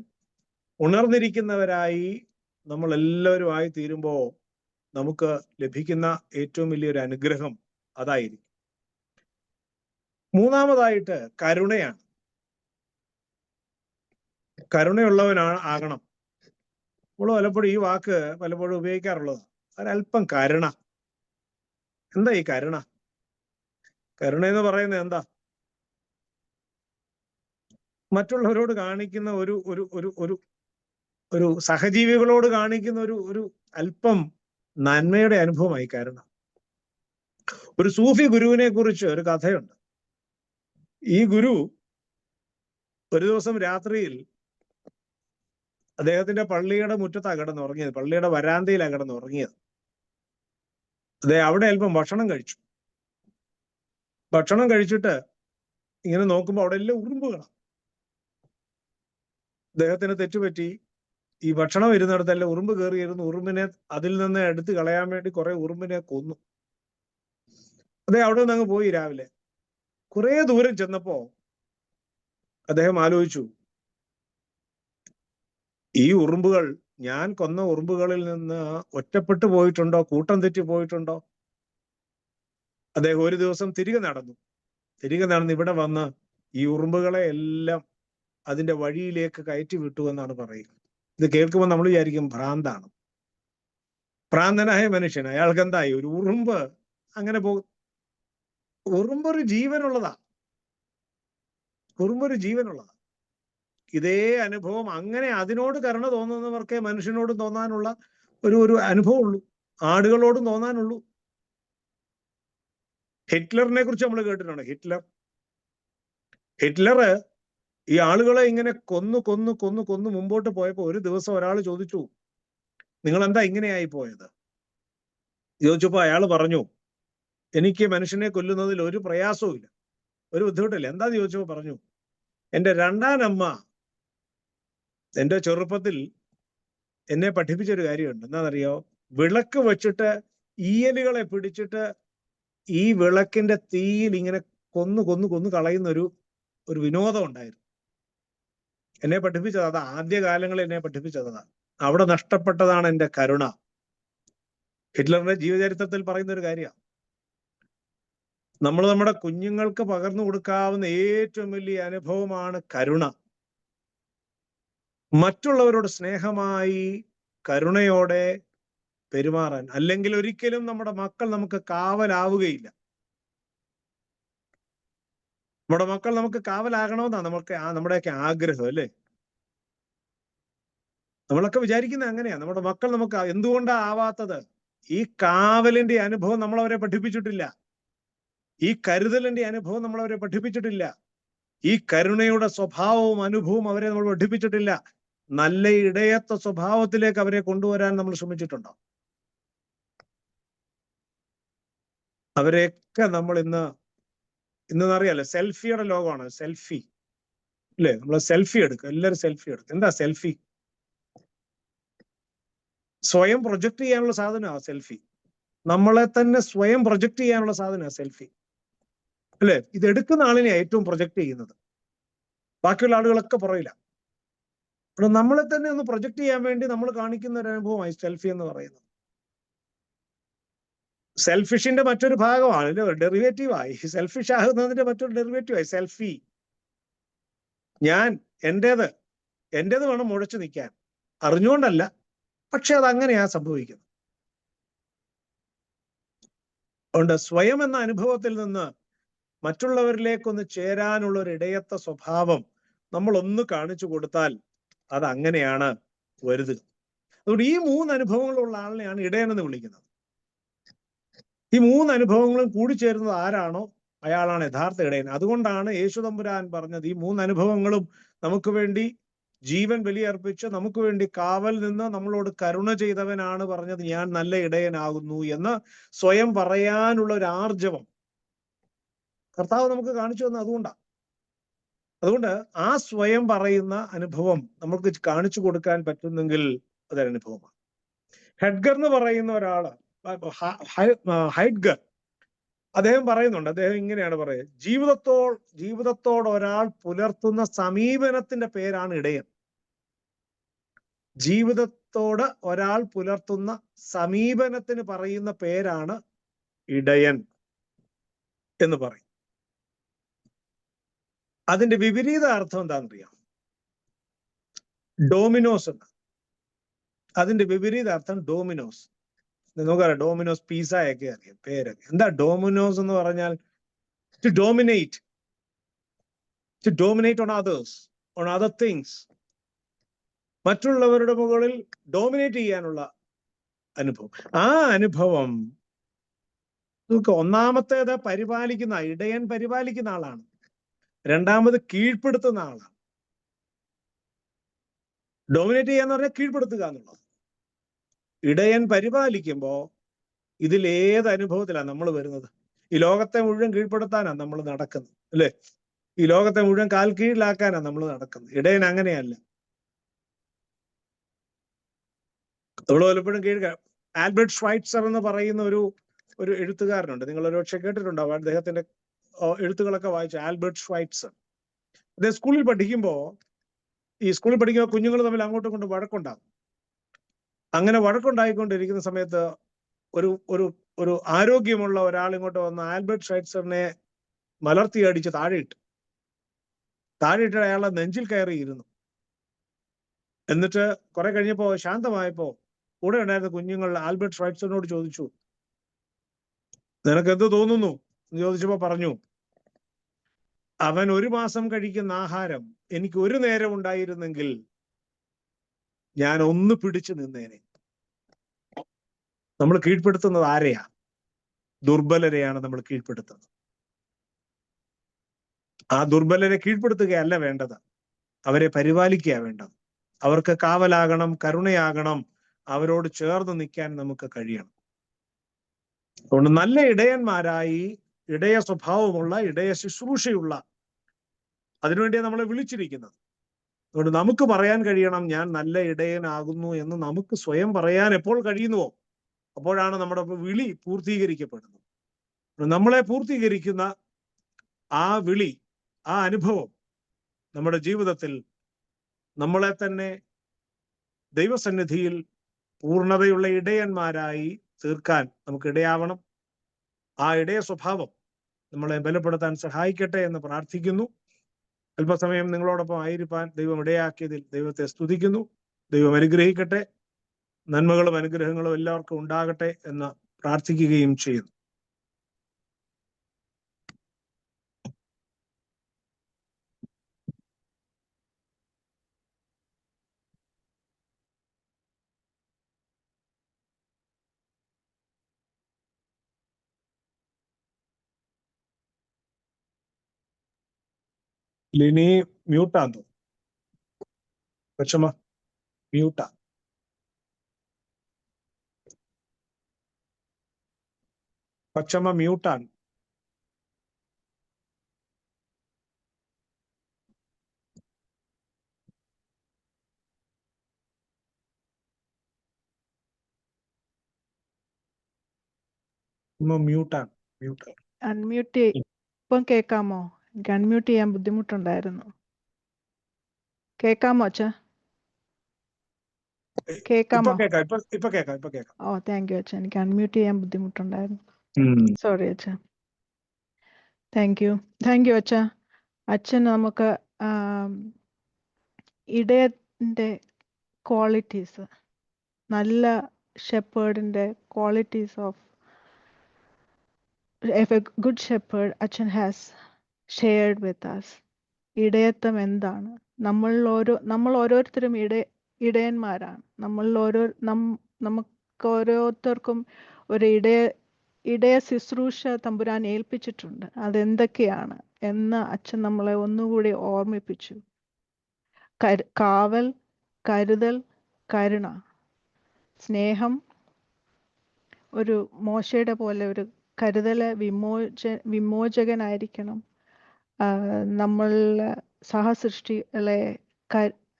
ഉണർന്നിരിക്കുന്നവരായി നമ്മൾ എല്ലാവരും ആയി തീരുമ്പോൾ നമുക്ക് ലഭിക്കുന്ന ഏറ്റവും വലിയൊരു അനുഗ്രഹം അതായിരിക്കും. മൂന്നാമതായിട്ട് കരുണയാണ്. ആകണം. നമ്മൾ പലപ്പോഴും ഈ വാക്ക് പലപ്പോഴും ഉപയോഗിക്കാറുള്ളതാണ്. ഒരല്പം കരുണ. എന്താ ഈ കരുണ? കരുണ എന്ന് പറയുന്നത് എന്താ? മറ്റുള്ളവരോട് കാണിക്കുന്ന ഒരു ഒരു ഒരു ഒരു ഒരു സഹജീവികളോട് കാണിക്കുന്ന ഒരു അല്പം നന്മയുടെ അനുഭവമായി കരുണ. ഒരു സൂഫി ഗുരുവിനെ കുറിച്ച് ഒരു കഥയുണ്ട്. ഈ ഗുരു ഒരു ദിവസം രാത്രിയിൽ അദ്ദേഹത്തിന്റെ പള്ളിയുടെ മുറ്റത്താണ് കിടന്നുറങ്ങിയത്. പള്ളിയുടെ വരാന്തയിലാണ് കിടന്നുറങ്ങിയത്. അവിടെ അല്പം ഭക്ഷണം കഴിച്ചു. ഭക്ഷണം കഴിച്ചിട്ട് ഇങ്ങനെ നോക്കുമ്പോൾ അവിടെ എല്ലാം ഉറുമ്പുകളാണ്. അദ്ദേഹത്തിന് തെറ്റുപറ്റി. ഈ ഭക്ഷണം ഇരുന്നിടത്തെല്ലാം ഉറുമ്പ് കയറിയിരുന്നു. ഉറുമ്പിനെ അതിൽ നിന്ന് എടുത്തു കളയാൻ വേണ്ടി കുറെ ഉറുമ്പിനെ കൊന്നു. അവിടെ നിന്ന് അങ്ങ് പോയി. രാവിലെ കുറെ ദൂരം ചെന്നപ്പോ അദ്ദേഹം ആലോചിച്ചു, ഈ ഉറുമ്പുകൾ ഞാൻ കൊന്ന ഉറുമ്പുകളിൽ നിന്ന് ഒറ്റപ്പെട്ടു പോയിട്ടുണ്ടോ, കൂട്ടം തെറ്റി പോയിട്ടുണ്ടോ? അദ്ദേഹം ഒരു ദിവസം തിരികെ നടന്ന് ഇവിടെ വന്ന് ഈ ഉറുമ്പുകളെ എല്ലാം അതിന്റെ വഴിയിലേക്ക് കയറ്റി വിട്ടു എന്നാണ് പറയുന്നത്. ഇത് കേൾക്കുമ്പോൾ നമ്മൾ വിചാരിക്കും ഭ്രാന്താണ്. ഭ്രാന്തനായ മനുഷ്യൻ. അയാൾക്ക് എന്തായി? ഒരു ഉറുമ്പ് അങ്ങനെ പോകും. ഉറുമ്പൊരു ജീവനുള്ളതാ. ഇതേ അനുഭവം അങ്ങനെ അതിനോട് കരുണ തോന്നുന്നവർക്കേ മനുഷ്യനോട് തോന്നാനുള്ള ഒരു അനുഭവം ഉള്ളൂ. ആടുകളോടും തോന്നാനുള്ളൂ. ഹിറ്റ്ലറിനെ കുറിച്ച് നമ്മൾ കേട്ടിട്ടുണ്ട്. ഹിറ്റ്ലർ ഈ ആളുകളെ ഇങ്ങനെ കൊന്നു മുമ്പോട്ട് പോയപ്പോ ഒരു ദിവസം ഒരാൾ ചോദിച്ചു, നിങ്ങൾ എന്താ ഇങ്ങനെയായി പോയത്? ചോദിച്ചപ്പോ അയാൾ പറഞ്ഞു, എനിക്ക് മനുഷ്യനെ കൊല്ലുന്നതിൽ ഒരു പ്രയാസവും ഇല്ല, ഒരു ബുദ്ധിമുട്ടില്ല. എന്താന്ന് ചോദിച്ചപ്പോ പറഞ്ഞു, എൻ്റെ രണ്ടാനമ്മ എൻ്റെ ചെറുപ്പത്തിൽ എന്നെ പഠിപ്പിച്ചൊരു കാര്യമുണ്ട്. എന്താണെന്നറിയോ? വിളക്ക് വെച്ചിട്ട് ഈയലുകളെ പിടിച്ചിട്ട് ഈ വിളക്കിന്റെ തീയിൽ ഇങ്ങനെ കൊന്നു കളയുന്ന ഒരു വിനോദം ഉണ്ടായിരുന്നു. എന്നെ പഠിപ്പിച്ചത് അതാ. ആദ്യകാലങ്ങളിൽ എന്നെ പഠിപ്പിച്ചതാ. അവിടെ നഷ്ടപ്പെട്ടതാണ് എൻ്റെ കരുണ. ഹിറ്റ്ലറിന്റെ ജീവചരിത്രത്തിൽ പറയുന്ന ഒരു കാര്യമാണ്. നമ്മൾ നമ്മുടെ കുഞ്ഞുങ്ങൾക്ക് പകർന്നു കൊടുക്കാവുന്ന ഏറ്റവും വലിയ അനുഭവമാണ് കരുണ. മറ്റുള്ളവരോട് സ്നേഹമായി കരുണയോടെ പെരുമാറാൻ. അല്ലെങ്കിൽ ഒരിക്കലും നമ്മുടെ മക്കൾ നമുക്ക് കാവലാവുകയില്ല. നമ്മുടെ മക്കൾ നമുക്ക് കാവലാകണമെന്നാണ് നമ്മുടെയൊക്കെ ആഗ്രഹം, അല്ലേ? നമ്മളൊക്കെ വിചാരിക്കുന്നത് അങ്ങനെയാ. നമ്മുടെ മക്കൾ നമുക്ക് എന്തുകൊണ്ടാ ആവാത്തത്? ഈ കാവലിന്റെ അനുഭവം നമ്മളവരെ പഠിപ്പിച്ചിട്ടില്ല. ഈ കരുതലിന്റെ അനുഭവം നമ്മളവരെ പഠിപ്പിച്ചിട്ടില്ല. ഈ കരുണയുടെ സ്വഭാവവും അനുഭവവും അവരെ നമ്മൾ പഠിപ്പിച്ചിട്ടില്ല. നല്ല ഇടയത്ത സ്വഭാവത്തിലേക്ക് അവരെ കൊണ്ടുവരാൻ നമ്മൾ ശ്രമിച്ചിട്ടുണ്ടോ? അവരെയൊക്കെ നമ്മൾ ഇന്നറിയാലോ, സെൽഫിയുടെ ലോകമാണ്. സെൽഫി, അല്ലേ? നമ്മൾ സെൽഫി എടുക്കുക. എല്ലാവരും സെൽഫി എടുക്കുക. എന്താ സെൽഫി? സ്വയം പ്രൊജക്ട് ചെയ്യാനുള്ള സാധനമാണ് സെൽഫി. നമ്മളെ തന്നെ സ്വയം പ്രൊജക്ട് ചെയ്യാനുള്ള സാധനമാണ് സെൽഫി, അല്ലേ? ഇത് എടുക്കുന്ന ആളിനെയാണ് ഏറ്റവും പ്രൊജക്ട് ചെയ്യുന്നത്. ബാക്കിയുള്ള ആളുകളൊക്കെ പുറയില്ല. അവിടെ നമ്മളെ തന്നെ ഒന്ന് പ്രൊജക്ട് ചെയ്യാൻ വേണ്ടി നമ്മൾ കാണിക്കുന്ന ഒരു അനുഭവമായി സെൽഫി എന്ന് പറയുന്നത്. സെൽഫിഷിന്റെ മറ്റൊരു ഭാഗമാണ്, ഡെറിവേറ്റീവായി. സെൽഫിഷ് ആകുന്നതിന്റെ മറ്റൊരു ഡെറിവേറ്റീവായി സെൽഫി. ഞാൻ എന്റേത് വേണം മുഴച്ചു നിൽക്കാൻ. അറിഞ്ഞുകൊണ്ടല്ല, പക്ഷെ അത് അങ്ങനെയാ സംഭവിക്കുന്നത്. അതുകൊണ്ട് സ്വയം എന്ന അനുഭവത്തിൽ നിന്ന് മറ്റുള്ളവരിലേക്കൊന്ന് ചേരാനുള്ള ഒരു ഇടയത്ത സ്വഭാവം നമ്മൾ ഒന്ന് കാണിച്ചു കൊടുത്താൽ അത് അങ്ങനെയാണ് വരുന്നത്. അതുകൊണ്ട് ഈ 3 അനുഭവങ്ങളുള്ള ആളിനെയാണ് ഇടയനെന്ന് വിളിക്കുന്നത്. ഈ 3 അനുഭവങ്ങളും കൂടിച്ചേരുന്നത് ആരാണോ അയാളാണ് യഥാർത്ഥ ഇടയൻ. അതുകൊണ്ടാണ് യേശു തമ്പുരാൻ പറഞ്ഞത്, ഈ 3 അനുഭവങ്ങളും നമുക്ക് വേണ്ടി ജീവൻ ബലിയർപ്പിച്ച് നമുക്ക് വേണ്ടി കാവൽ നിന്ന് നമ്മളോട് കരുണ ചെയ്തവനാണ് പറഞ്ഞത്, ഞാൻ നല്ല ഇടയനാകുന്നു എന്ന് സ്വയം പറയാനുള്ള ഒരു ആർജവം കർത്താവ് നമുക്ക് കാണിച്ചു തന്നത് അതുകൊണ്ടാണ്. അതുകൊണ്ട് ആ സ്വയം പറയുന്ന അനുഭവം നമുക്ക് കാണിച്ചു കൊടുക്കാൻ പറ്റുന്നെങ്കിൽ അതൊരനുഭവമാണ്. ഹെഡ്ഗർ എന്ന് പറയുന്ന ഒരാള്, ഹൈഡ്ഗർ, അദ്ദേഹം പറയുന്നുണ്ട്. അദ്ദേഹം ഇങ്ങനെയാണ് പറയുന്നത്, ജീവിതത്തോട് ഒരാൾ പുലർത്തുന്ന സമീപനത്തിന്റെ പേരാണ് ഇടയൻ. ജീവിതത്തോട് ഒരാൾ പുലർത്തുന്ന സമീപനത്തിന് പറയുന്ന പേരാണ് ഇടയൻ എന്ന് പറയും. അതിന്റെ വിപരീത അർത്ഥം എന്താണെന്നറിയാം? ഡോമിനോസ് എന്ന്. അതിന്റെ വിപരീത അർത്ഥം ഡോമിനോസ്. നമുക്കറിയാം ഡോമിനോസ് പിസ്സയൊക്കെ അറിയാം പേരൊക്കെ. എന്താ ഡോമിനോസ് എന്ന് പറഞ്ഞാൽ? To dominate on others, on other things. മറ്റുള്ളവരുടെ മുകളിൽ ഡോമിനേറ്റ് ചെയ്യാനുള്ള അനുഭവം. ആ അനുഭവം നമുക്ക് ഒന്നാമത്തേത് പരിപാലിക്കുന്ന ഇടയൻ പരിപാലിക്കുന്ന ആളാണ്. രണ്ടാമത് കീഴ്പ്പെടുത്തുന്ന ആളാണ്. ഡോമിനേറ്റ് ചെയ്യാന്ന് പറഞ്ഞാൽ കീഴ്പ്പെടുത്തുക എന്നുള്ളത്. ഇടയൻ പരിപാലിക്കുമ്പോ ഇതിൽ ഏത് അനുഭവത്തിലാണ് നമ്മൾ വരുന്നത്? ഈ ലോകത്തെ മുഴുവൻ കീഴ്പ്പെടുത്താനാണ് നമ്മൾ നടക്കുന്നത്, അല്ലേ? ഈ ലോകത്തെ മുഴുവൻ കാൽ കീഴിലാക്കാനാണ് നമ്മൾ നടക്കുന്നത്. ഇടയൻ അങ്ങനെയല്ല. നമ്മൾ പലപ്പോഴും ആൽബർട്ട് ഷ്വൈറ്റ്സർ എന്ന് പറയുന്ന ഒരു എഴുത്തുകാരനുണ്ട്. നിങ്ങൾ ഒരുപക്ഷെ കേട്ടിട്ടുണ്ടാവും. അദ്ദേഹത്തിന്റെ എഴുത്തുകളൊക്കെ വായിച്ചു. Albert Schweitzer. അദ്ദേഹം സ്കൂളിൽ പഠിക്കുമ്പോൾ കുഞ്ഞുങ്ങൾ തമ്മിൽ അങ്ങോട്ടും ഇങ്ങോട്ടും വഴക്കുണ്ടാകും. അങ്ങനെ വഴക്കുണ്ടായിക്കൊണ്ടിരിക്കുന്ന സമയത്ത് ഒരു ആരോഗ്യമുള്ള ഒരാൾ ഇങ്ങോട്ട് വന്ന് ആൽബർട്ട് ഷ്വൈറ്റ്സറിനെ മലർത്തി അടിച്ച് താഴെയിട്ട് അയാളെ നെഞ്ചിൽ കയറിയിരുന്നു. എന്നിട്ട് കുറെ കഴിഞ്ഞപ്പോ ശാന്തമായപ്പോ കൂടെ ഉണ്ടായിരുന്ന കുഞ്ഞുങ്ങൾ ആൽബർട്ട് ഷ്വൈറ്റ്സറിനോട് ചോദിച്ചു, നിനക്ക് എന്ത് തോന്നുന്നു എന്ന് ചോദിച്ചപ്പോ പറഞ്ഞു, അവൻ 1 മാസം കഴിക്കുന്ന ആഹാരം എനിക്ക് 1 നേരം ഉണ്ടായിരുന്നെങ്കിൽ ഞാൻ ഒന്ന് പിടിച്ചു നിന്നേനെ. നമ്മൾ കീഴ്പ്പെടുത്തുന്നത് ആരെയാ? ദുർബലരെയാണ് നമ്മൾ കീഴ്പ്പെടുത്തുന്നത്. ആ ദുർബലരെ കീഴ്പ്പെടുത്തുകയല്ല വേണ്ടത്, അവരെ പരിപാലിക്കുക വേണ്ടത്. അവർക്ക് കാവലാകണം, കരുണയാകണം, അവരോട് ചേർന്ന് നിൽക്കാൻ നമുക്ക് കഴിയണം. അതുകൊണ്ട് നല്ല ഇടയന്മാരായി, ഇടയ സ്വഭാവമുള്ള, ഇടയ ശുശ്രൂഷയുള്ള, അതിനുവേണ്ടിയാണ് നമ്മളെ വിളിച്ചിരിക്കുന്നത്. അതുകൊണ്ട് നമുക്ക് പറയാൻ കഴിയണം, ഞാൻ നല്ല ഇടയനാകുന്നു എന്ന് നമുക്ക് സ്വയം പറയാൻ എപ്പോൾ കഴിയുന്നുവോ അപ്പോഴാണ് നമ്മുടെ വിളി പൂർത്തീകരിക്കപ്പെടുന്നത്. നമ്മളെ പൂർത്തീകരിക്കുന്ന ആ വിളി, ആ അനുഭവം നമ്മുടെ ജീവിതത്തിൽ നമ്മളെ തന്നെ ദൈവസന്നിധിയിൽ പൂർണ്ണതയുള്ള ഇടയന്മാരായി തീർക്കാൻ നമുക്ക് ഇടയാവണം. ആ ഇടയ സ്വഭാവം നമ്മളെ ബലപ്പെടുത്താൻ സഹായിക്കട്ടെ എന്ന് പ്രാർത്ഥിക്കുന്നു. അല്പസമയം നിങ്ങളോടൊപ്പം ആയിരിക്കാൻ ദൈവം ഇടയാക്കിയതിൽ ദൈവത്തെ സ്തുതിക്കുന്നു. ദൈവം അനുഗ്രഹിക്കട്ടെ. നന്മകളും അനുഗ്രഹങ്ങളും എല്ലാവർക്കും ഉണ്ടാകട്ടെ എന്ന് പ്രാർത്ഥിക്കുകയും ചെയ്യുന്നു. ലിനി മ്യൂട്ടാന്ന് തോന്നുന്നു. കൊച്ചമ്മ മ്യൂട്ടാ. കൊച്ചമ്മ മ്യൂട്ടാണ്. മ്യൂട്ടാണ്. അൺമ്യൂട്ട് ഇപ്പം കേൾക്കാമോ? എനിക്ക് അൺമ്യൂട്ട് ചെയ്യാൻ ബുദ്ധിമുട്ടുണ്ടായിരുന്നു. കേൾക്കാമോ അച്ഛാ? കേൾക്കാമോ? ഇപ്പൊ കേൾക്കാം. ഓ, താങ്ക് യു അച്ഛാ. എനിക്ക് അൺമ്യൂട്ട് ചെയ്യാൻ ബുദ്ധിമുട്ടുണ്ടായിരുന്നു. സോറി അച്ഛാ. താങ്ക് യു അച്ഛാ. അച്ഛൻ നമുക്ക് ഇടയന്റെ ക്വാളിറ്റീസ്, നല്ല ഷെപ്പേർഡിന്റെ qualities of a good shepherd അച്ഛൻ ഹാസ് ഷെയർഡ് വിത്ത് us. ഇടയത്വം എന്താണ്? നമ്മൾ ഓരോരുത്തരും ഇടയന്മാരാണ്. നമുക്ക് ഓരോരുത്തർക്കും ഒരു ഇടയ ശുശ്രൂഷ തമ്പുരാൻ ഏൽപ്പിച്ചിട്ടുണ്ട്. അതെന്തൊക്കെയാണ് എന്ന് അച്ഛൻ നമ്മളെ ഒന്നുകൂടി ഓർമ്മിപ്പിച്ചു. കാവൽ, കരുതൽ, കരുണ, സ്നേഹം, ഒരു മോശയുടെ പോലെ ഒരു കരുതല്, വിമോചകനായിരിക്കണം. നമ്മൾ സഹസൃഷ്ടികളെ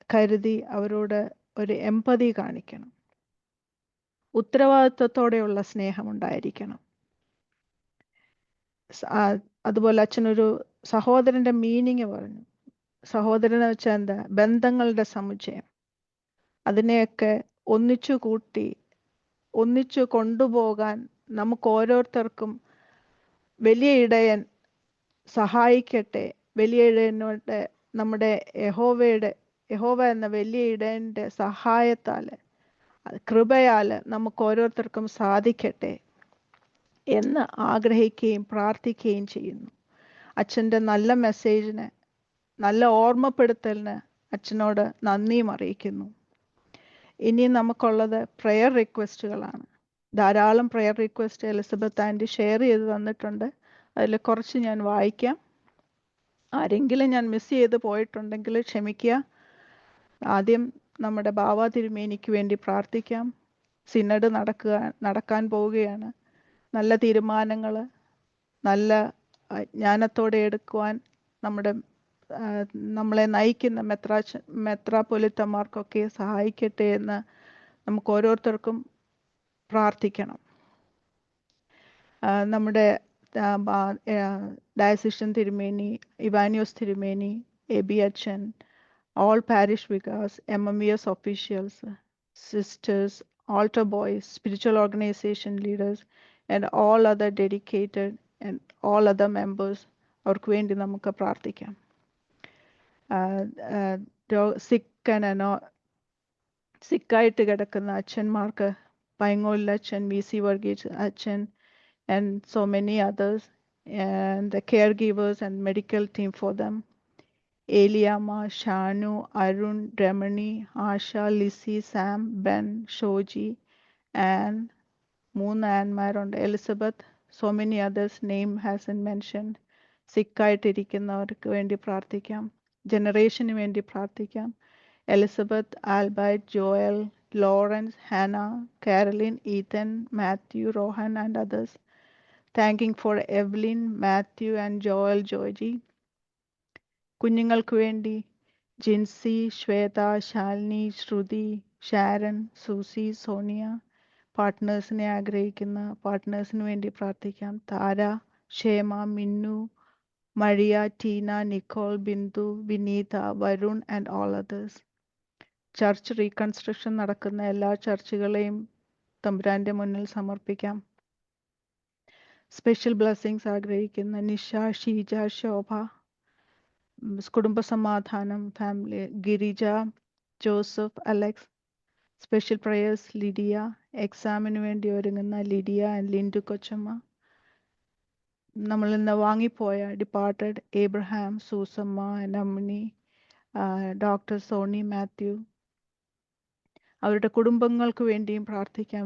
കരുതി അവരോട് ഒരു എമ്പതി കാണിക്കണം. ഉത്തരവാദിത്വത്തോടെയുള്ള സ്നേഹം ഉണ്ടായിരിക്കണം. അതുപോലെ അച്ഛനൊരു സഹോദരന്റെ മീനിങ് പറഞ്ഞു. സഹോദരൻ എന്ന് വെച്ചാൽ എന്താ? ബന്ധങ്ങളുടെ സമുച്ചയം. അതിനെയൊക്കെ ഒന്നിച്ചു കൂട്ടി ഒന്നിച്ചു കൊണ്ടുപോകാൻ നമുക്ക് ഓരോരുത്തർക്കും വലിയ ഇടയൻ സഹായിക്കട്ടെ. വലിയ ഇടയനോട് നമ്മുടെ യഹോവ എന്ന വലിയ ഇടയൻ്റെ സഹായത്താൽ കൃപയാൽ നമുക്ക് ഓരോരുത്തർക്കും സാധിക്കട്ടെ എന്ന് ആഗ്രഹിക്കുകയും പ്രാർത്ഥിക്കുകയും ചെയ്യുന്നു. അച്ഛൻ്റെ നല്ല മെസ്സേജിന്, നല്ല ഓർമ്മപ്പെടുത്തലിന് അച്ഛനോട് നന്ദിയും അറിയിക്കുന്നു. ഇനി നമുക്കുള്ളത് പ്രെയർ റിക്വസ്റ്റുകളാണ്. ധാരാളം prayer request Elizabeth aunty share ചെയ്ത് തന്നിട്ടുണ്ട്. അതിൽ കുറച്ച് ഞാൻ വായിക്കാം. ആരെങ്കിലും ഞാൻ മിസ് ചെയ്ത് പോയിട്ടുണ്ടെങ്കിൽ ക്ഷമിക്കുക. ആദ്യം നമ്മുടെ ബാവ തിരുമേനിക്ക് വേണ്ടി പ്രാർത്ഥിക്കാം. സിനഡ് നടക്കാൻ പോവുകയാണ്. നല്ല തീരുമാനങ്ങൾ നല്ല ജ്ഞാനത്തോടെ എടുക്കുവാൻ നമ്മളെ നയിക്കുന്ന മെത്രാപ്പൊലിത്തമാർക്കൊക്കെ സഹായിക്കട്ടെ എന്ന് നമുക്ക് ഓരോരുത്തർക്കും പ്രാർത്ഥിക്കണം. നമ്മുടെ ഡയസിഷൻ തിരുമേനി, ഇവാനിയോസ് തിരുമേനി, എബി അച്ഛൻ, all parish vicars, MMES officials, sisters, altar boys, spiritual organization leaders, and all other dedicated and all other members, അവർക്ക് വേണ്ടി നമുക്ക് പ്രാർത്ഥിക്കാം. സിക്കായിട്ട് കിടക്കുന്ന അച്ഛന്മാർക്ക്, പൈങ്ങോലിൽ അച്ഛൻ, VC വർഗീസ് അച്ഛൻ, and so many others, and the caregivers and medical team for them, Eliama, Shanu, Arun, Remani, Asha, Lissy, Sam, Ben, Shoji, and മൂന്ന് ആൻമാരുണ്ട്, Elizabeth, so many others name hasn't mentioned. സിക്കായിട്ടിരിക്കുന്നവർക്ക് വേണ്ടി പ്രാർത്ഥിക്കാം. ജനറേഷന് വേണ്ടി പ്രാർത്ഥിക്കാം. Elizabeth, Albert, Joel, Lawrence, Hannah, Caroline, Ethan, Mathew, Rohan and others. Thanking for Evelyn, Matthew and Joel, Georgie. കുഞ്ഞുങ്ങൾക്ക് വേണ്ടി Jincy, Shweta, Shalini, Shruti, Sharon, Susie, Sonia. പാർട്ട്നേഴ്സിനെ ആഗ്രഹിക്കുന്ന പാർട്ട്നേഴ്സിന് വേണ്ടി പ്രാർത്ഥിക്കാം. Tara, Kshema, Minnu, Maria, Tina, Nicole, Bindu, Vineetha, Varun and all others. Church reconstruction നടക്കുന്ന എല്ലാ ചർച്ചുകളെയും തമ്പുരാൻ്റെ മുന്നിൽ സമർപ്പിക്കാം. സ്പെഷ്യൽ ബ്ലെസ്സിങ്സ് ആഗ്രഹിക്കുന്ന നിഷ, ഷീജ, ശോഭ, കുടുംബസമാധാനം, family, Girija, Joseph, Alex. Special prayers Lydia, എക്സാമിന് വേണ്ടി ഒരുങ്ങുന്ന ലിഡിയ ആൻഡ് ലിൻഡു കൊച്ചമ്മ. നമ്മൾ ഇന്ന് വാങ്ങിപ്പോയ departed Abraham, Susamma and Ammini, doctor Sony Mathew. അവരുടെ കുടുംബങ്ങൾക്ക് വേണ്ടിയും പ്രാർത്ഥിക്കാം.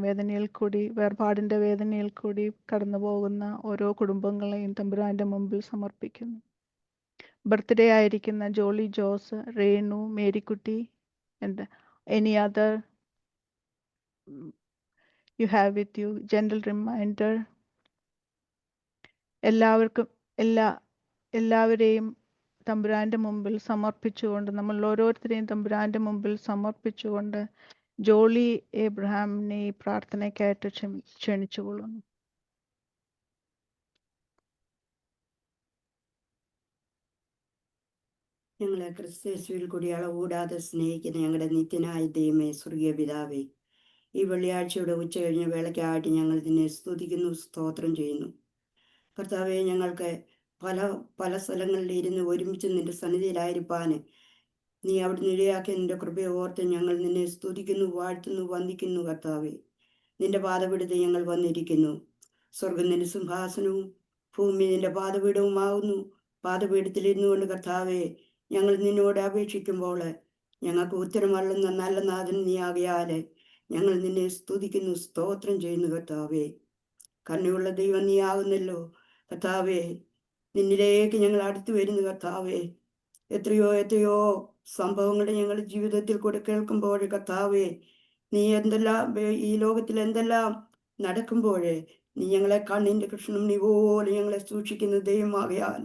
വേർപാടിൻ്റെ വേദനയിൽ കൂടി കടന്നു പോകുന്ന ഓരോ കുടുംബങ്ങളെയും തമ്പുരാൻ്റെ മുമ്പിൽ സമർപ്പിക്കുന്നു. ബർത്ത്ഡേ ആയിരിക്കുന്ന Jolly Jose, Renu, Marykutty and any other you have with you. General reminder, എല്ലാവരെയും തമ്പുരാൻ്റെ മുമ്പിൽ സമർപ്പിച്ചുകൊണ്ട്, നമ്മൾ ഓരോരുത്തരെയും തമ്പുരാൻ്റെ മുമ്പിൽ സമർപ്പിച്ചുകൊണ്ട് ജോളി ഏബ്രഹാമിനെ ഈ പ്രാർത്ഥനയ്ക്കായിട്ട് ക്ഷണിച്ചുകൊള്ളുന്നു. ഞങ്ങളെ ക്രിസ്തയേശുവിൽ കൂടി അളവുകൂടാതെ സ്നേഹിക്കുന്ന ഞങ്ങളുടെ നിത്യനായ ദൈവമേ, സ്വർഗീയ പിതാവേ, ഈ വെള്ളിയാഴ്ചയുടെ ഉച്ച കഴിഞ്ഞ വേളയ്ക്കായിട്ട് ഞങ്ങൾ നിന്നെ സ്തുതിക്കുന്നു, സ്തോത്രം ചെയ്യുന്നു. കർത്താവെ, ഞങ്ങൾക്ക് പല സ്ഥലങ്ങളിൽ ഇരുന്ന് ഒരുമിച്ച് നിന്റെ സന്നിധിയിലായിരിക്കാൻ നീ അവിടുന്ന് ഇടയാക്കിയ നിന്റെ കൃപയെ ഓർത്ത് ഞങ്ങൾ നിന്നെ സ്തുതിക്കുന്നു, വാഴ്ത്തുന്നു, വന്ദിക്കുന്നു. കർത്താവെ, നിന്റെ പാദപീഠത്തിൽ ഞങ്ങൾ വന്നിരിക്കുന്നു. സ്വർഗം നിന്റെ സിംഹാസനവും ഭൂമി നിന്റെ പാദപീഠവുമാകുന്നു. പാദപീഠത്തിൽ ഇരുന്നുകൊണ്ട് കർത്താവെ, ഞങ്ങൾ നിന്നോട് അപേക്ഷിക്കുമ്പോൾ ഞങ്ങൾക്ക് ഉത്തരമള്ളുന്ന നല്ല നാഥൻ നീ ആകയാൽ ഞങ്ങൾ നിന്നെ സ്തുതിക്കുന്നു, സ്തോത്രം ചെയ്യുന്നു. കർത്താവെ, കരുണയുള്ള ദൈവം നീ ആകുന്നല്ലോ. കർത്താവെ, നിന്നിലേക്ക് ഞങ്ങൾ അടുത്തു വരുന്നു. കർത്താവെ, എത്രയോ സംഭവങ്ങൾ ഞങ്ങൾ ജീവിതത്തിൽ കൂടെ കേൾക്കുമ്പോൾ കർത്താവെ, നീ ഈ ലോകത്തിൽ എന്തെല്ലാം നടക്കുമ്പോഴേ നീ ഞങ്ങളെ കണ്ണിന്റെ കൃഷ്ണം നീ പോലെ ഞങ്ങളെ സൂക്ഷിക്കുന്ന ദൈവമാകയാൽ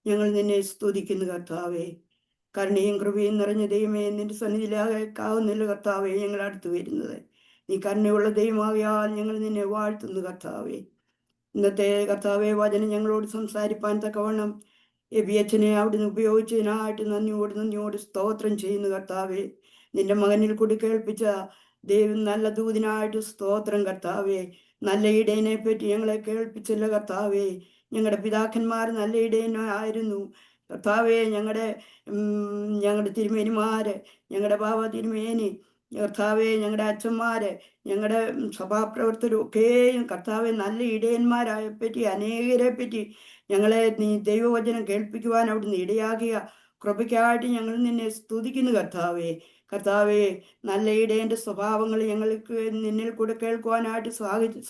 ഞങ്ങൾ നിന്നെ സ്തുതിക്കുന്നു. കർത്താവെ, കരുണയും കൃപയും നിറഞ്ഞ ദൈവമേ, നിന്റെ സന്നിധിയിലാകാവുന്നില്ല കർത്താവെ ഞങ്ങൾ അടുത്ത് വരുന്നത്. നീ കരുണയുള്ള ദൈവമാകയാൽ ഞങ്ങൾ നിന്നെ വാഴ്ത്തുന്നു. കർത്താവെ, ഇന്നത്തെ കർത്താവെ വചനം ഞങ്ങളോട് സംസാരിപ്പാൻ തക്കവണ്ണം എബിയച്ഛനെ അവിടുന്ന് ഉപയോഗിച്ചതിനായിട്ട് നന്ദിയോട് സ്തോത്രം ചെയ്യുന്നു. കർത്താവെ, നിന്റെ മകനിൽ കൂടി കേൾപ്പിച്ച ദൈവം നല്ല ദൂതിനായിട്ട് സ്തോത്രം കർത്താവേ. നല്ല ഇടയനെ പറ്റി ഞങ്ങളെ കേൾപ്പിച്ചല്ലോ കർത്താവേ. ഞങ്ങളുടെ പിതാക്കന്മാർ നല്ല ഇടയനായിരുന്നു കർത്താവേ. ഞങ്ങളുടെ തിരുമേനിമാര്, ഞങ്ങളുടെ ബാബ തിരുമേനി കർത്താവെ, ഞങ്ങളുടെ അച്ഛന്മാര്, ഞങ്ങളുടെ സഭാപ്രവർത്തകരും ഒക്കെയും കർത്താവെ നല്ല ഇടയന്മാരായ പറ്റി അനേകരെ പറ്റി ഞങ്ങളെ നീ ദൈവവചനം കേൾപ്പിക്കുവാൻ അവിടുന്ന് ഇടയാകിയ കൃപയ്ക്കായിട്ട് ഞങ്ങൾ നിന്നെ സ്തുതിക്കുന്നു കർത്താവെ. കർത്താവെ, നല്ല ഇടയന്റെ സ്വഭാവങ്ങൾ ഞങ്ങൾക്ക് നിന്നിൽ കൂടെ കേൾക്കുവാനായിട്ട്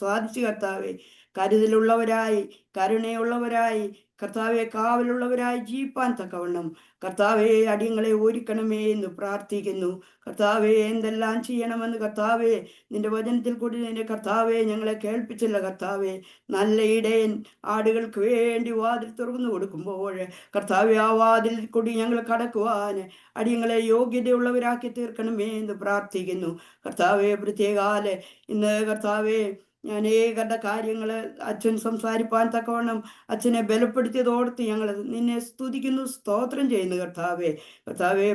സാധിച്ചു കർത്താവെ. കരുതലുള്ളവരായി, കരുണയുള്ളവരായി, കർത്താവെ കാവലുള്ളവരായി ജീവിപ്പാൻ തക്കവണ്ണം കർത്താവെ അടിയങ്ങളെ ഒരുക്കണമേ എന്ന് പ്രാർത്ഥിക്കുന്നു. കർത്താവെ, എന്തെല്ലാം ചെയ്യണമെന്ന് കർത്താവെ നിന്റെ വചനത്തിൽ കൂടി നിന്റെ കർത്താവെ ഞങ്ങളെ കേൾപ്പിച്ചില്ല കർത്താവെ. നല്ല ഇടയൻ ആടുകൾക്ക് വേണ്ടി വാതിൽ തുറന്നു കൊടുക്കുമ്പോൾ കർത്താവെ ആ വാതിൽ കൂടി ഞങ്ങൾ കടക്കുവാൻ അടിയങ്ങളെ യോഗ്യതയുള്ളവരാക്കി തീർക്കണമേ എന്ന് പ്രാർത്ഥിക്കുന്നു കർത്താവെ. പ്രത്യേകാല് ഇന്ന് കർത്താവെ അനേകരുടെ കാര്യങ്ങൾ അച്ഛൻ സംസാരിപ്പാൻ തക്കവണ്ണം അച്ഛനെ ബലപ്പെടുത്തിയതോർത്ത് ഞങ്ങൾ നിന്നെ സ്തുതിക്കുന്നു, സ്തോത്രം ചെയ്യുന്നു കർത്താവെ. കർത്താവെ,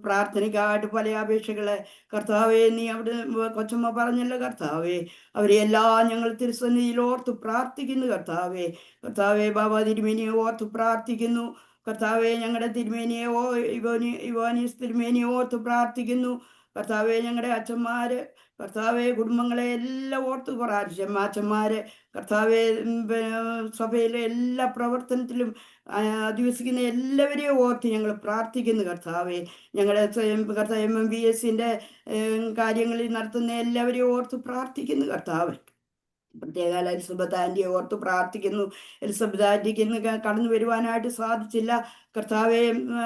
പ്രാർത്ഥനയ്ക്കായിട്ട് പല അപേക്ഷകളെ കർത്താവെ നീ അവിടെ കൊച്ചമ്മ പറഞ്ഞല്ലോ കർത്താവെ. അവരെ എല്ലാം ഞങ്ങൾ തിരുസന്നിധിയിൽ ഓർത്ത് പ്രാർത്ഥിക്കുന്നു കർത്താവെ. കർത്താവെ, ബാബാ തിരുമേനിയെ ഓർത്ത് പ്രാർത്ഥിക്കുന്നു കർത്താവെ. ഞങ്ങളുടെ തിരുമേനിയെ ഇവാനീസ് തിരുമേനിയെ ഓർത്ത് പ്രാർത്ഥിക്കുന്നു കർത്താവെ. ഞങ്ങളുടെ അച്ഛന്മാര് കർത്താവെ, കുടുംബങ്ങളെ എല്ലാം ഓർത്ത് അച്ഛന്മാര് കർത്താവെ, സഭയിലെ എല്ലാ പ്രവർത്തനത്തിലും അധിവസിക്കുന്ന എല്ലാവരെയും ഓർത്ത് ഞങ്ങൾ പ്രാർത്ഥിക്കുന്നു കർത്താവെ. ഞങ്ങളുടെ കർത്താവ് MMVSന്റെ കാര്യങ്ങളിൽ നടത്തുന്ന എല്ലാവരെയും ഓർത്ത് പ്രാർത്ഥിക്കുന്നു കർത്താവ്. പ്രത്യേക എലിസബത്ത് ആന്റിയെ ഓർത്ത് പ്രാർത്ഥിക്കുന്നു. എലിസബത്ത് ആന്റിക്ക് ഇന്ന് കടന്നു വരുവാനായിട്ട് സാധിച്ചില്ല കർത്താവെ.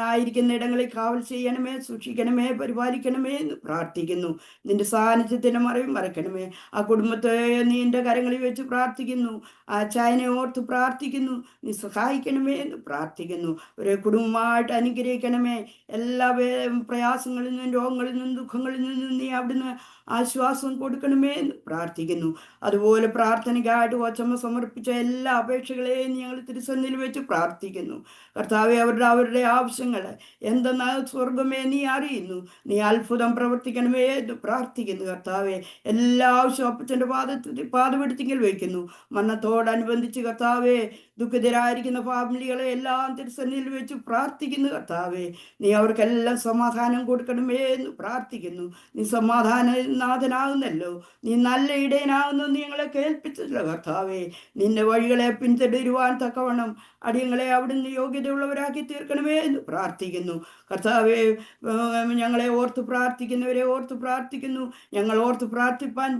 ആയിരിക്കുന്ന ഇടങ്ങളിൽ കാവൽ ചെയ്യണമേ, സൂക്ഷിക്കണമേ, പരിപാലിക്കണമേ എന്ന് പ്രാർത്ഥിക്കുന്നു. നിന്റെ സാന്നിധ്യത്തിന് മറക്കണമേ. ആ കുടുംബത്തെ നിന്റെ കരങ്ങളിൽ വെച്ച് പ്രാർത്ഥിക്കുന്നു. ആ ചായനെ ഓർത്ത് പ്രാർത്ഥിക്കുന്നു. നീ സഹായിക്കണമേ എന്ന് പ്രാർത്ഥിക്കുന്നു. ഒരു കുടുംബമായിട്ട് അനുഗ്രഹിക്കണമേ. എല്ലാ പ്രയാസങ്ങളിൽ നിന്നും രോഗങ്ങളിൽ നിന്നും ദുഃഖങ്ങളിൽ നിന്നും നീ അവിടുന്ന് ആശ്വാസം കൊടുക്കണമേ എന്ന് പ്രാർത്ഥിക്കുന്നു. അതുപോലെ പ്രാർത്ഥനയ്ക്കായിട്ട് കൊച്ചമ്മ സമർപ്പിച്ച എല്ലാ അപേക്ഷകളെയും ഞങ്ങൾ തിരുസന്നിധിയിൽ വെച്ച് പ്രാർത്ഥിക്കുന്നു കർത്താവെ. അവരുടെ ആവശ്യങ്ങൾ എന്തെന്നാൽ സ്വർഗമേ നീ അറിയുന്നു. നീ അത്ഭുതം പ്രവർത്തിക്കണമേ എന്ന് പ്രാർത്ഥിക്കുന്നു കർത്താവെ. എല്ലാ ആവശ്യവും അപ്പച്ചൻ്റെ പാദപെടുത്തിങ്കിൽ വയ്ക്കുന്നു. മരണത്തോടനുബന്ധിച്ച് കർത്താവെ ദുഃഖിതരായിരിക്കുന്ന ഫാമിലികളെ എല്ലാം തിരുസന്നിധിയിൽ വെച്ച് പ്രാർത്ഥിക്കുന്നു കർത്താവെ. നീ അവർക്കെല്ലാം സമാധാനം കൊടുക്കണമേ എന്ന് പ്രാർത്ഥിക്കുന്നു. നീ സമാധാനനാഥനാകുന്നല്ലോ, നീ നല്ല ഇടയനാകുന്നു നീ ഞങ്ങളെ കേൾപ്പിച്ചല്ലോ കർത്താവെ. നിന്റെ വഴികളെ പിന്തുടരുവാൻ തക്കവണ്ണം അടിയങ്ങളെ അവിടുന്ന് യോഗ്യതയുള്ളവരാക്കി തീർക്കണമേ എന്ന് പ്രാർത്ഥിക്കുന്നു കർത്താവെ. ഞങ്ങളെ ഓർത്ത് പ്രാർത്ഥിക്കുന്നവരെ ഓർത്ത് പ്രാർത്ഥിക്കുന്നു. ഞങ്ങൾ ഓർത്ത് പ്രാർത്ഥിപ്പാൻ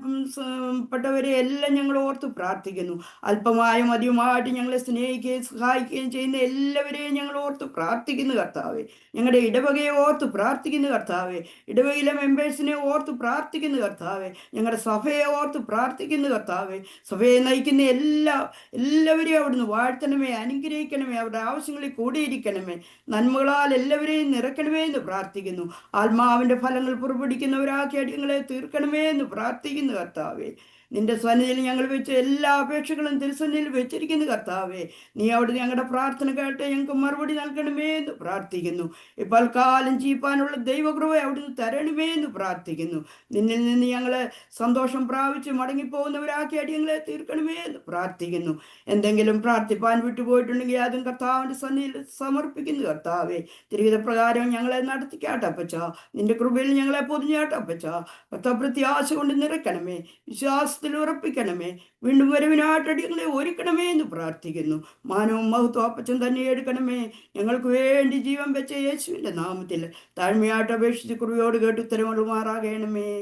പെട്ടവരെ എല്ലാം ഞങ്ങൾ ഓർത്ത് പ്രാർത്ഥിക്കുന്നു. അല്പമായും അധികമായിട്ട് ഞങ്ങളെ സ്നേഹിക്കുകയും സഹായിക്കുകയും ചെയ്യുന്ന എല്ലാവരെയും ഞങ്ങൾ ഓർത്ത് പ്രാർത്ഥിക്കുന്നു കർത്താവെ. ഞങ്ങളുടെ ഇടവകയെ ഓർത്ത് പ്രാർത്ഥിക്കുന്നു കർത്താവെ. ഇടവകയിലെ മെമ്പേഴ്സിനെ ഓർത്ത് പ്രാർത്ഥിക്കുന്നു കർത്താവെ. ഞങ്ങളുടെ സഭയെ ഓർത്ത് പ്രാർത്ഥിക്കുന്നു കർത്താവെ. സഭയെ നയിക്കുന്ന എല്ലാവരെയും അവിടുന്ന് വാഴ്ത്തണമേ, അനുഗ്രഹിക്കണമേ. അവരുടെ ആവശ്യങ്ങളിൽ കൂടിയിരിക്കണമേ. നന്മകളാൽ എല്ലാവരെയും നിറയ്ക്കണമേ എന്ന് പ്രാർത്ഥിക്കുന്നു. ആത്മാവിന്റെ ഫലങ്ങൾ പുറപ്പെടുവിക്കുന്നവരാക്കി അടിയങ്ങളെ തീർക്കണമേ എന്ന് പ്രാർത്ഥിക്കുന്നു കർത്താവെ. നിന്റെ സന്നിധിയിൽ ഞങ്ങൾ വെച്ച എല്ലാ അപേക്ഷകളും തിരുസന്നിധിയിൽ വെച്ചിരിക്കുന്നു കർത്താവെ. നീ അവിടെ ഞങ്ങളുടെ പ്രാർത്ഥന കേട്ട് ഞങ്ങൾക്ക് മറുപടി നൽകണമേ എന്ന് പ്രാർത്ഥിക്കുന്നു. ഇപ്പോൾ കാലം ജീവിപ്പാനുള്ള ദൈവകൃപ അവിടുന്ന് തരണമേ എന്ന് പ്രാർത്ഥിക്കുന്നു. നിന്നിൽ നിന്ന് ഞങ്ങളെ സന്തോഷം പ്രാപിച്ച് മടങ്ങിപ്പോകുന്നവരാക്കി അടിയങ്ങളെ തീർക്കണമേ എന്ന് പ്രാർത്ഥിക്കുന്നു. എന്തെങ്കിലും പ്രാർത്ഥിപ്പാൻ വിട്ടുപോയിട്ടുണ്ടെങ്കിൽ അതും കർത്താവിന്റെ സന്നിധിയിൽ സമർപ്പിക്കുന്നു കർത്താവെ. തിരുവിധ പ്രകാരം ഞങ്ങളെ നടത്തിക്കാട്ടപ്പച്ച. നിന്റെ കൃപയിൽ ഞങ്ങളെ പൊതിഞ്ഞാട്ടപ്പച്ച. കർത്താവ് പ്രത്യാശ കൊണ്ട് നിറയ്ക്കണമേ, വിശ്വാസത്തിൽ ഉറപ്പിക്കണമേ. വീണ്ടും വരവിനായിട്ട് അടിയങ്ങളെ ഒരുക്കണമേ എന്ന് പ്രാർത്ഥിക്കുന്നു. മാനവും മഹത്വം അപ്പച്ചൻ തന്നെ എടുക്കണമേ. ഞങ്ങൾക്ക് വേണ്ടി ജീവൻ വെച്ച യേശുവിന്റെ നാമത്തിൽ താഴ്മയായിട്ട് അപേക്ഷിച്ച് കൃപയോട് കേട്ട് ഉത്തരമുമാറാകണമേ.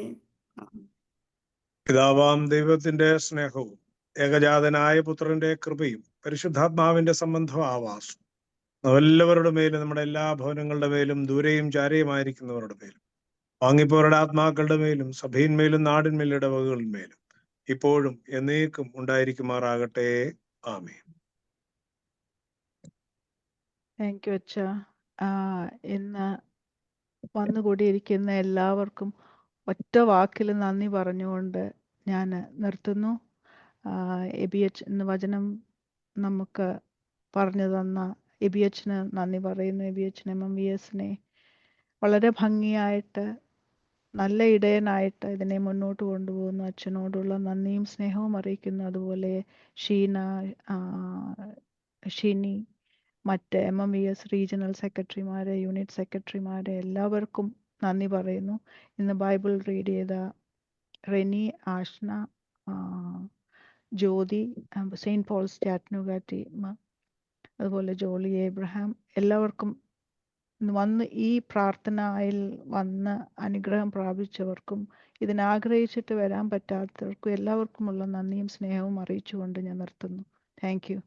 പിതാവാം ദൈവത്തിന്റെ സ്നേഹവും ഏകജാതനായ പുത്രന്റെ കൃപയും പരിശുദ്ധാത്മാവിന്റെ സംബന്ധം ആവാസം എല്ലാവരുടെ മേലും, നമ്മുടെ എല്ലാ ഭവനങ്ങളുടെ മേലും, ദൂരെയും ചാരയുമായിരിക്കുന്നവരുടെ മേലും, വാങ്ങിപ്പോരുടെ ആത്മാക്കളുടെ മേലും, സഭയിന്മേലും, നാടിന്മേലും, ഇടവകകളിന്മേലും ഇപ്പോഴും എന്നേക്കും ഉണ്ടായിരിക്കുമാറാകട്ടെ. ആമേൻ. താങ്ക് യു അച്ഛ. ഇന്ന് വന്നുകൂടിയിരിക്കുന്ന എല്ലാവർക്കും ഒറ്റ വാക്കിൽ നന്ദി പറഞ്ഞുകൊണ്ട് ഞാൻ നിർത്തുന്നു. എബിഎച്ച് എന്ന വചനം നമുക്ക് പറഞ്ഞു തന്ന എബിഎച്ചിന് നന്ദി പറയുന്നു. എബിഎച്ചിനെ MMVSനെ വളരെ ഭംഗിയായിട്ട് നല്ല ഇടയനായിട്ട് ഇതിനെ മുന്നോട്ട് കൊണ്ടുപോകുന്നു. അച്ഛനോടുള്ള നന്ദിയും സ്നേഹവും അറിയിക്കുന്നു. അതുപോലെ ഷീന, ആ, ഷിനി, മറ്റ് MMVS റീജിയണൽ സെക്രട്ടറിമാരെ, യൂണിറ്റ് സെക്രട്ടറിമാരെ എല്ലാവർക്കും നന്ദി പറയുന്നു. ഇന്ന് ബൈബിൾ റീഡ് ചെയ്ത റെനി, ആഷ്ന, ആ, ജ്യോതി, സെയിൻറ്റ് പോൾസ് ചാറ്റ്നുഗ ടീം, അതുപോലെ ജോളി, ഏബ്രഹാം, എല്ലാവർക്കും വന്ന് ഈ പ്രാർത്ഥനയിൽ വന്ന് അനുഗ്രഹം പ്രാപിച്ചവർക്കും ഇതിനാഗ്രഹിച്ചിട്ട് വരാൻ പറ്റാത്തവർക്കും എല്ലാവർക്കുമുള്ള നന്ദിയും സ്നേഹവും അറിയിച്ചുകൊണ്ട് ഞാൻ നിർത്തുന്നു. Thank you.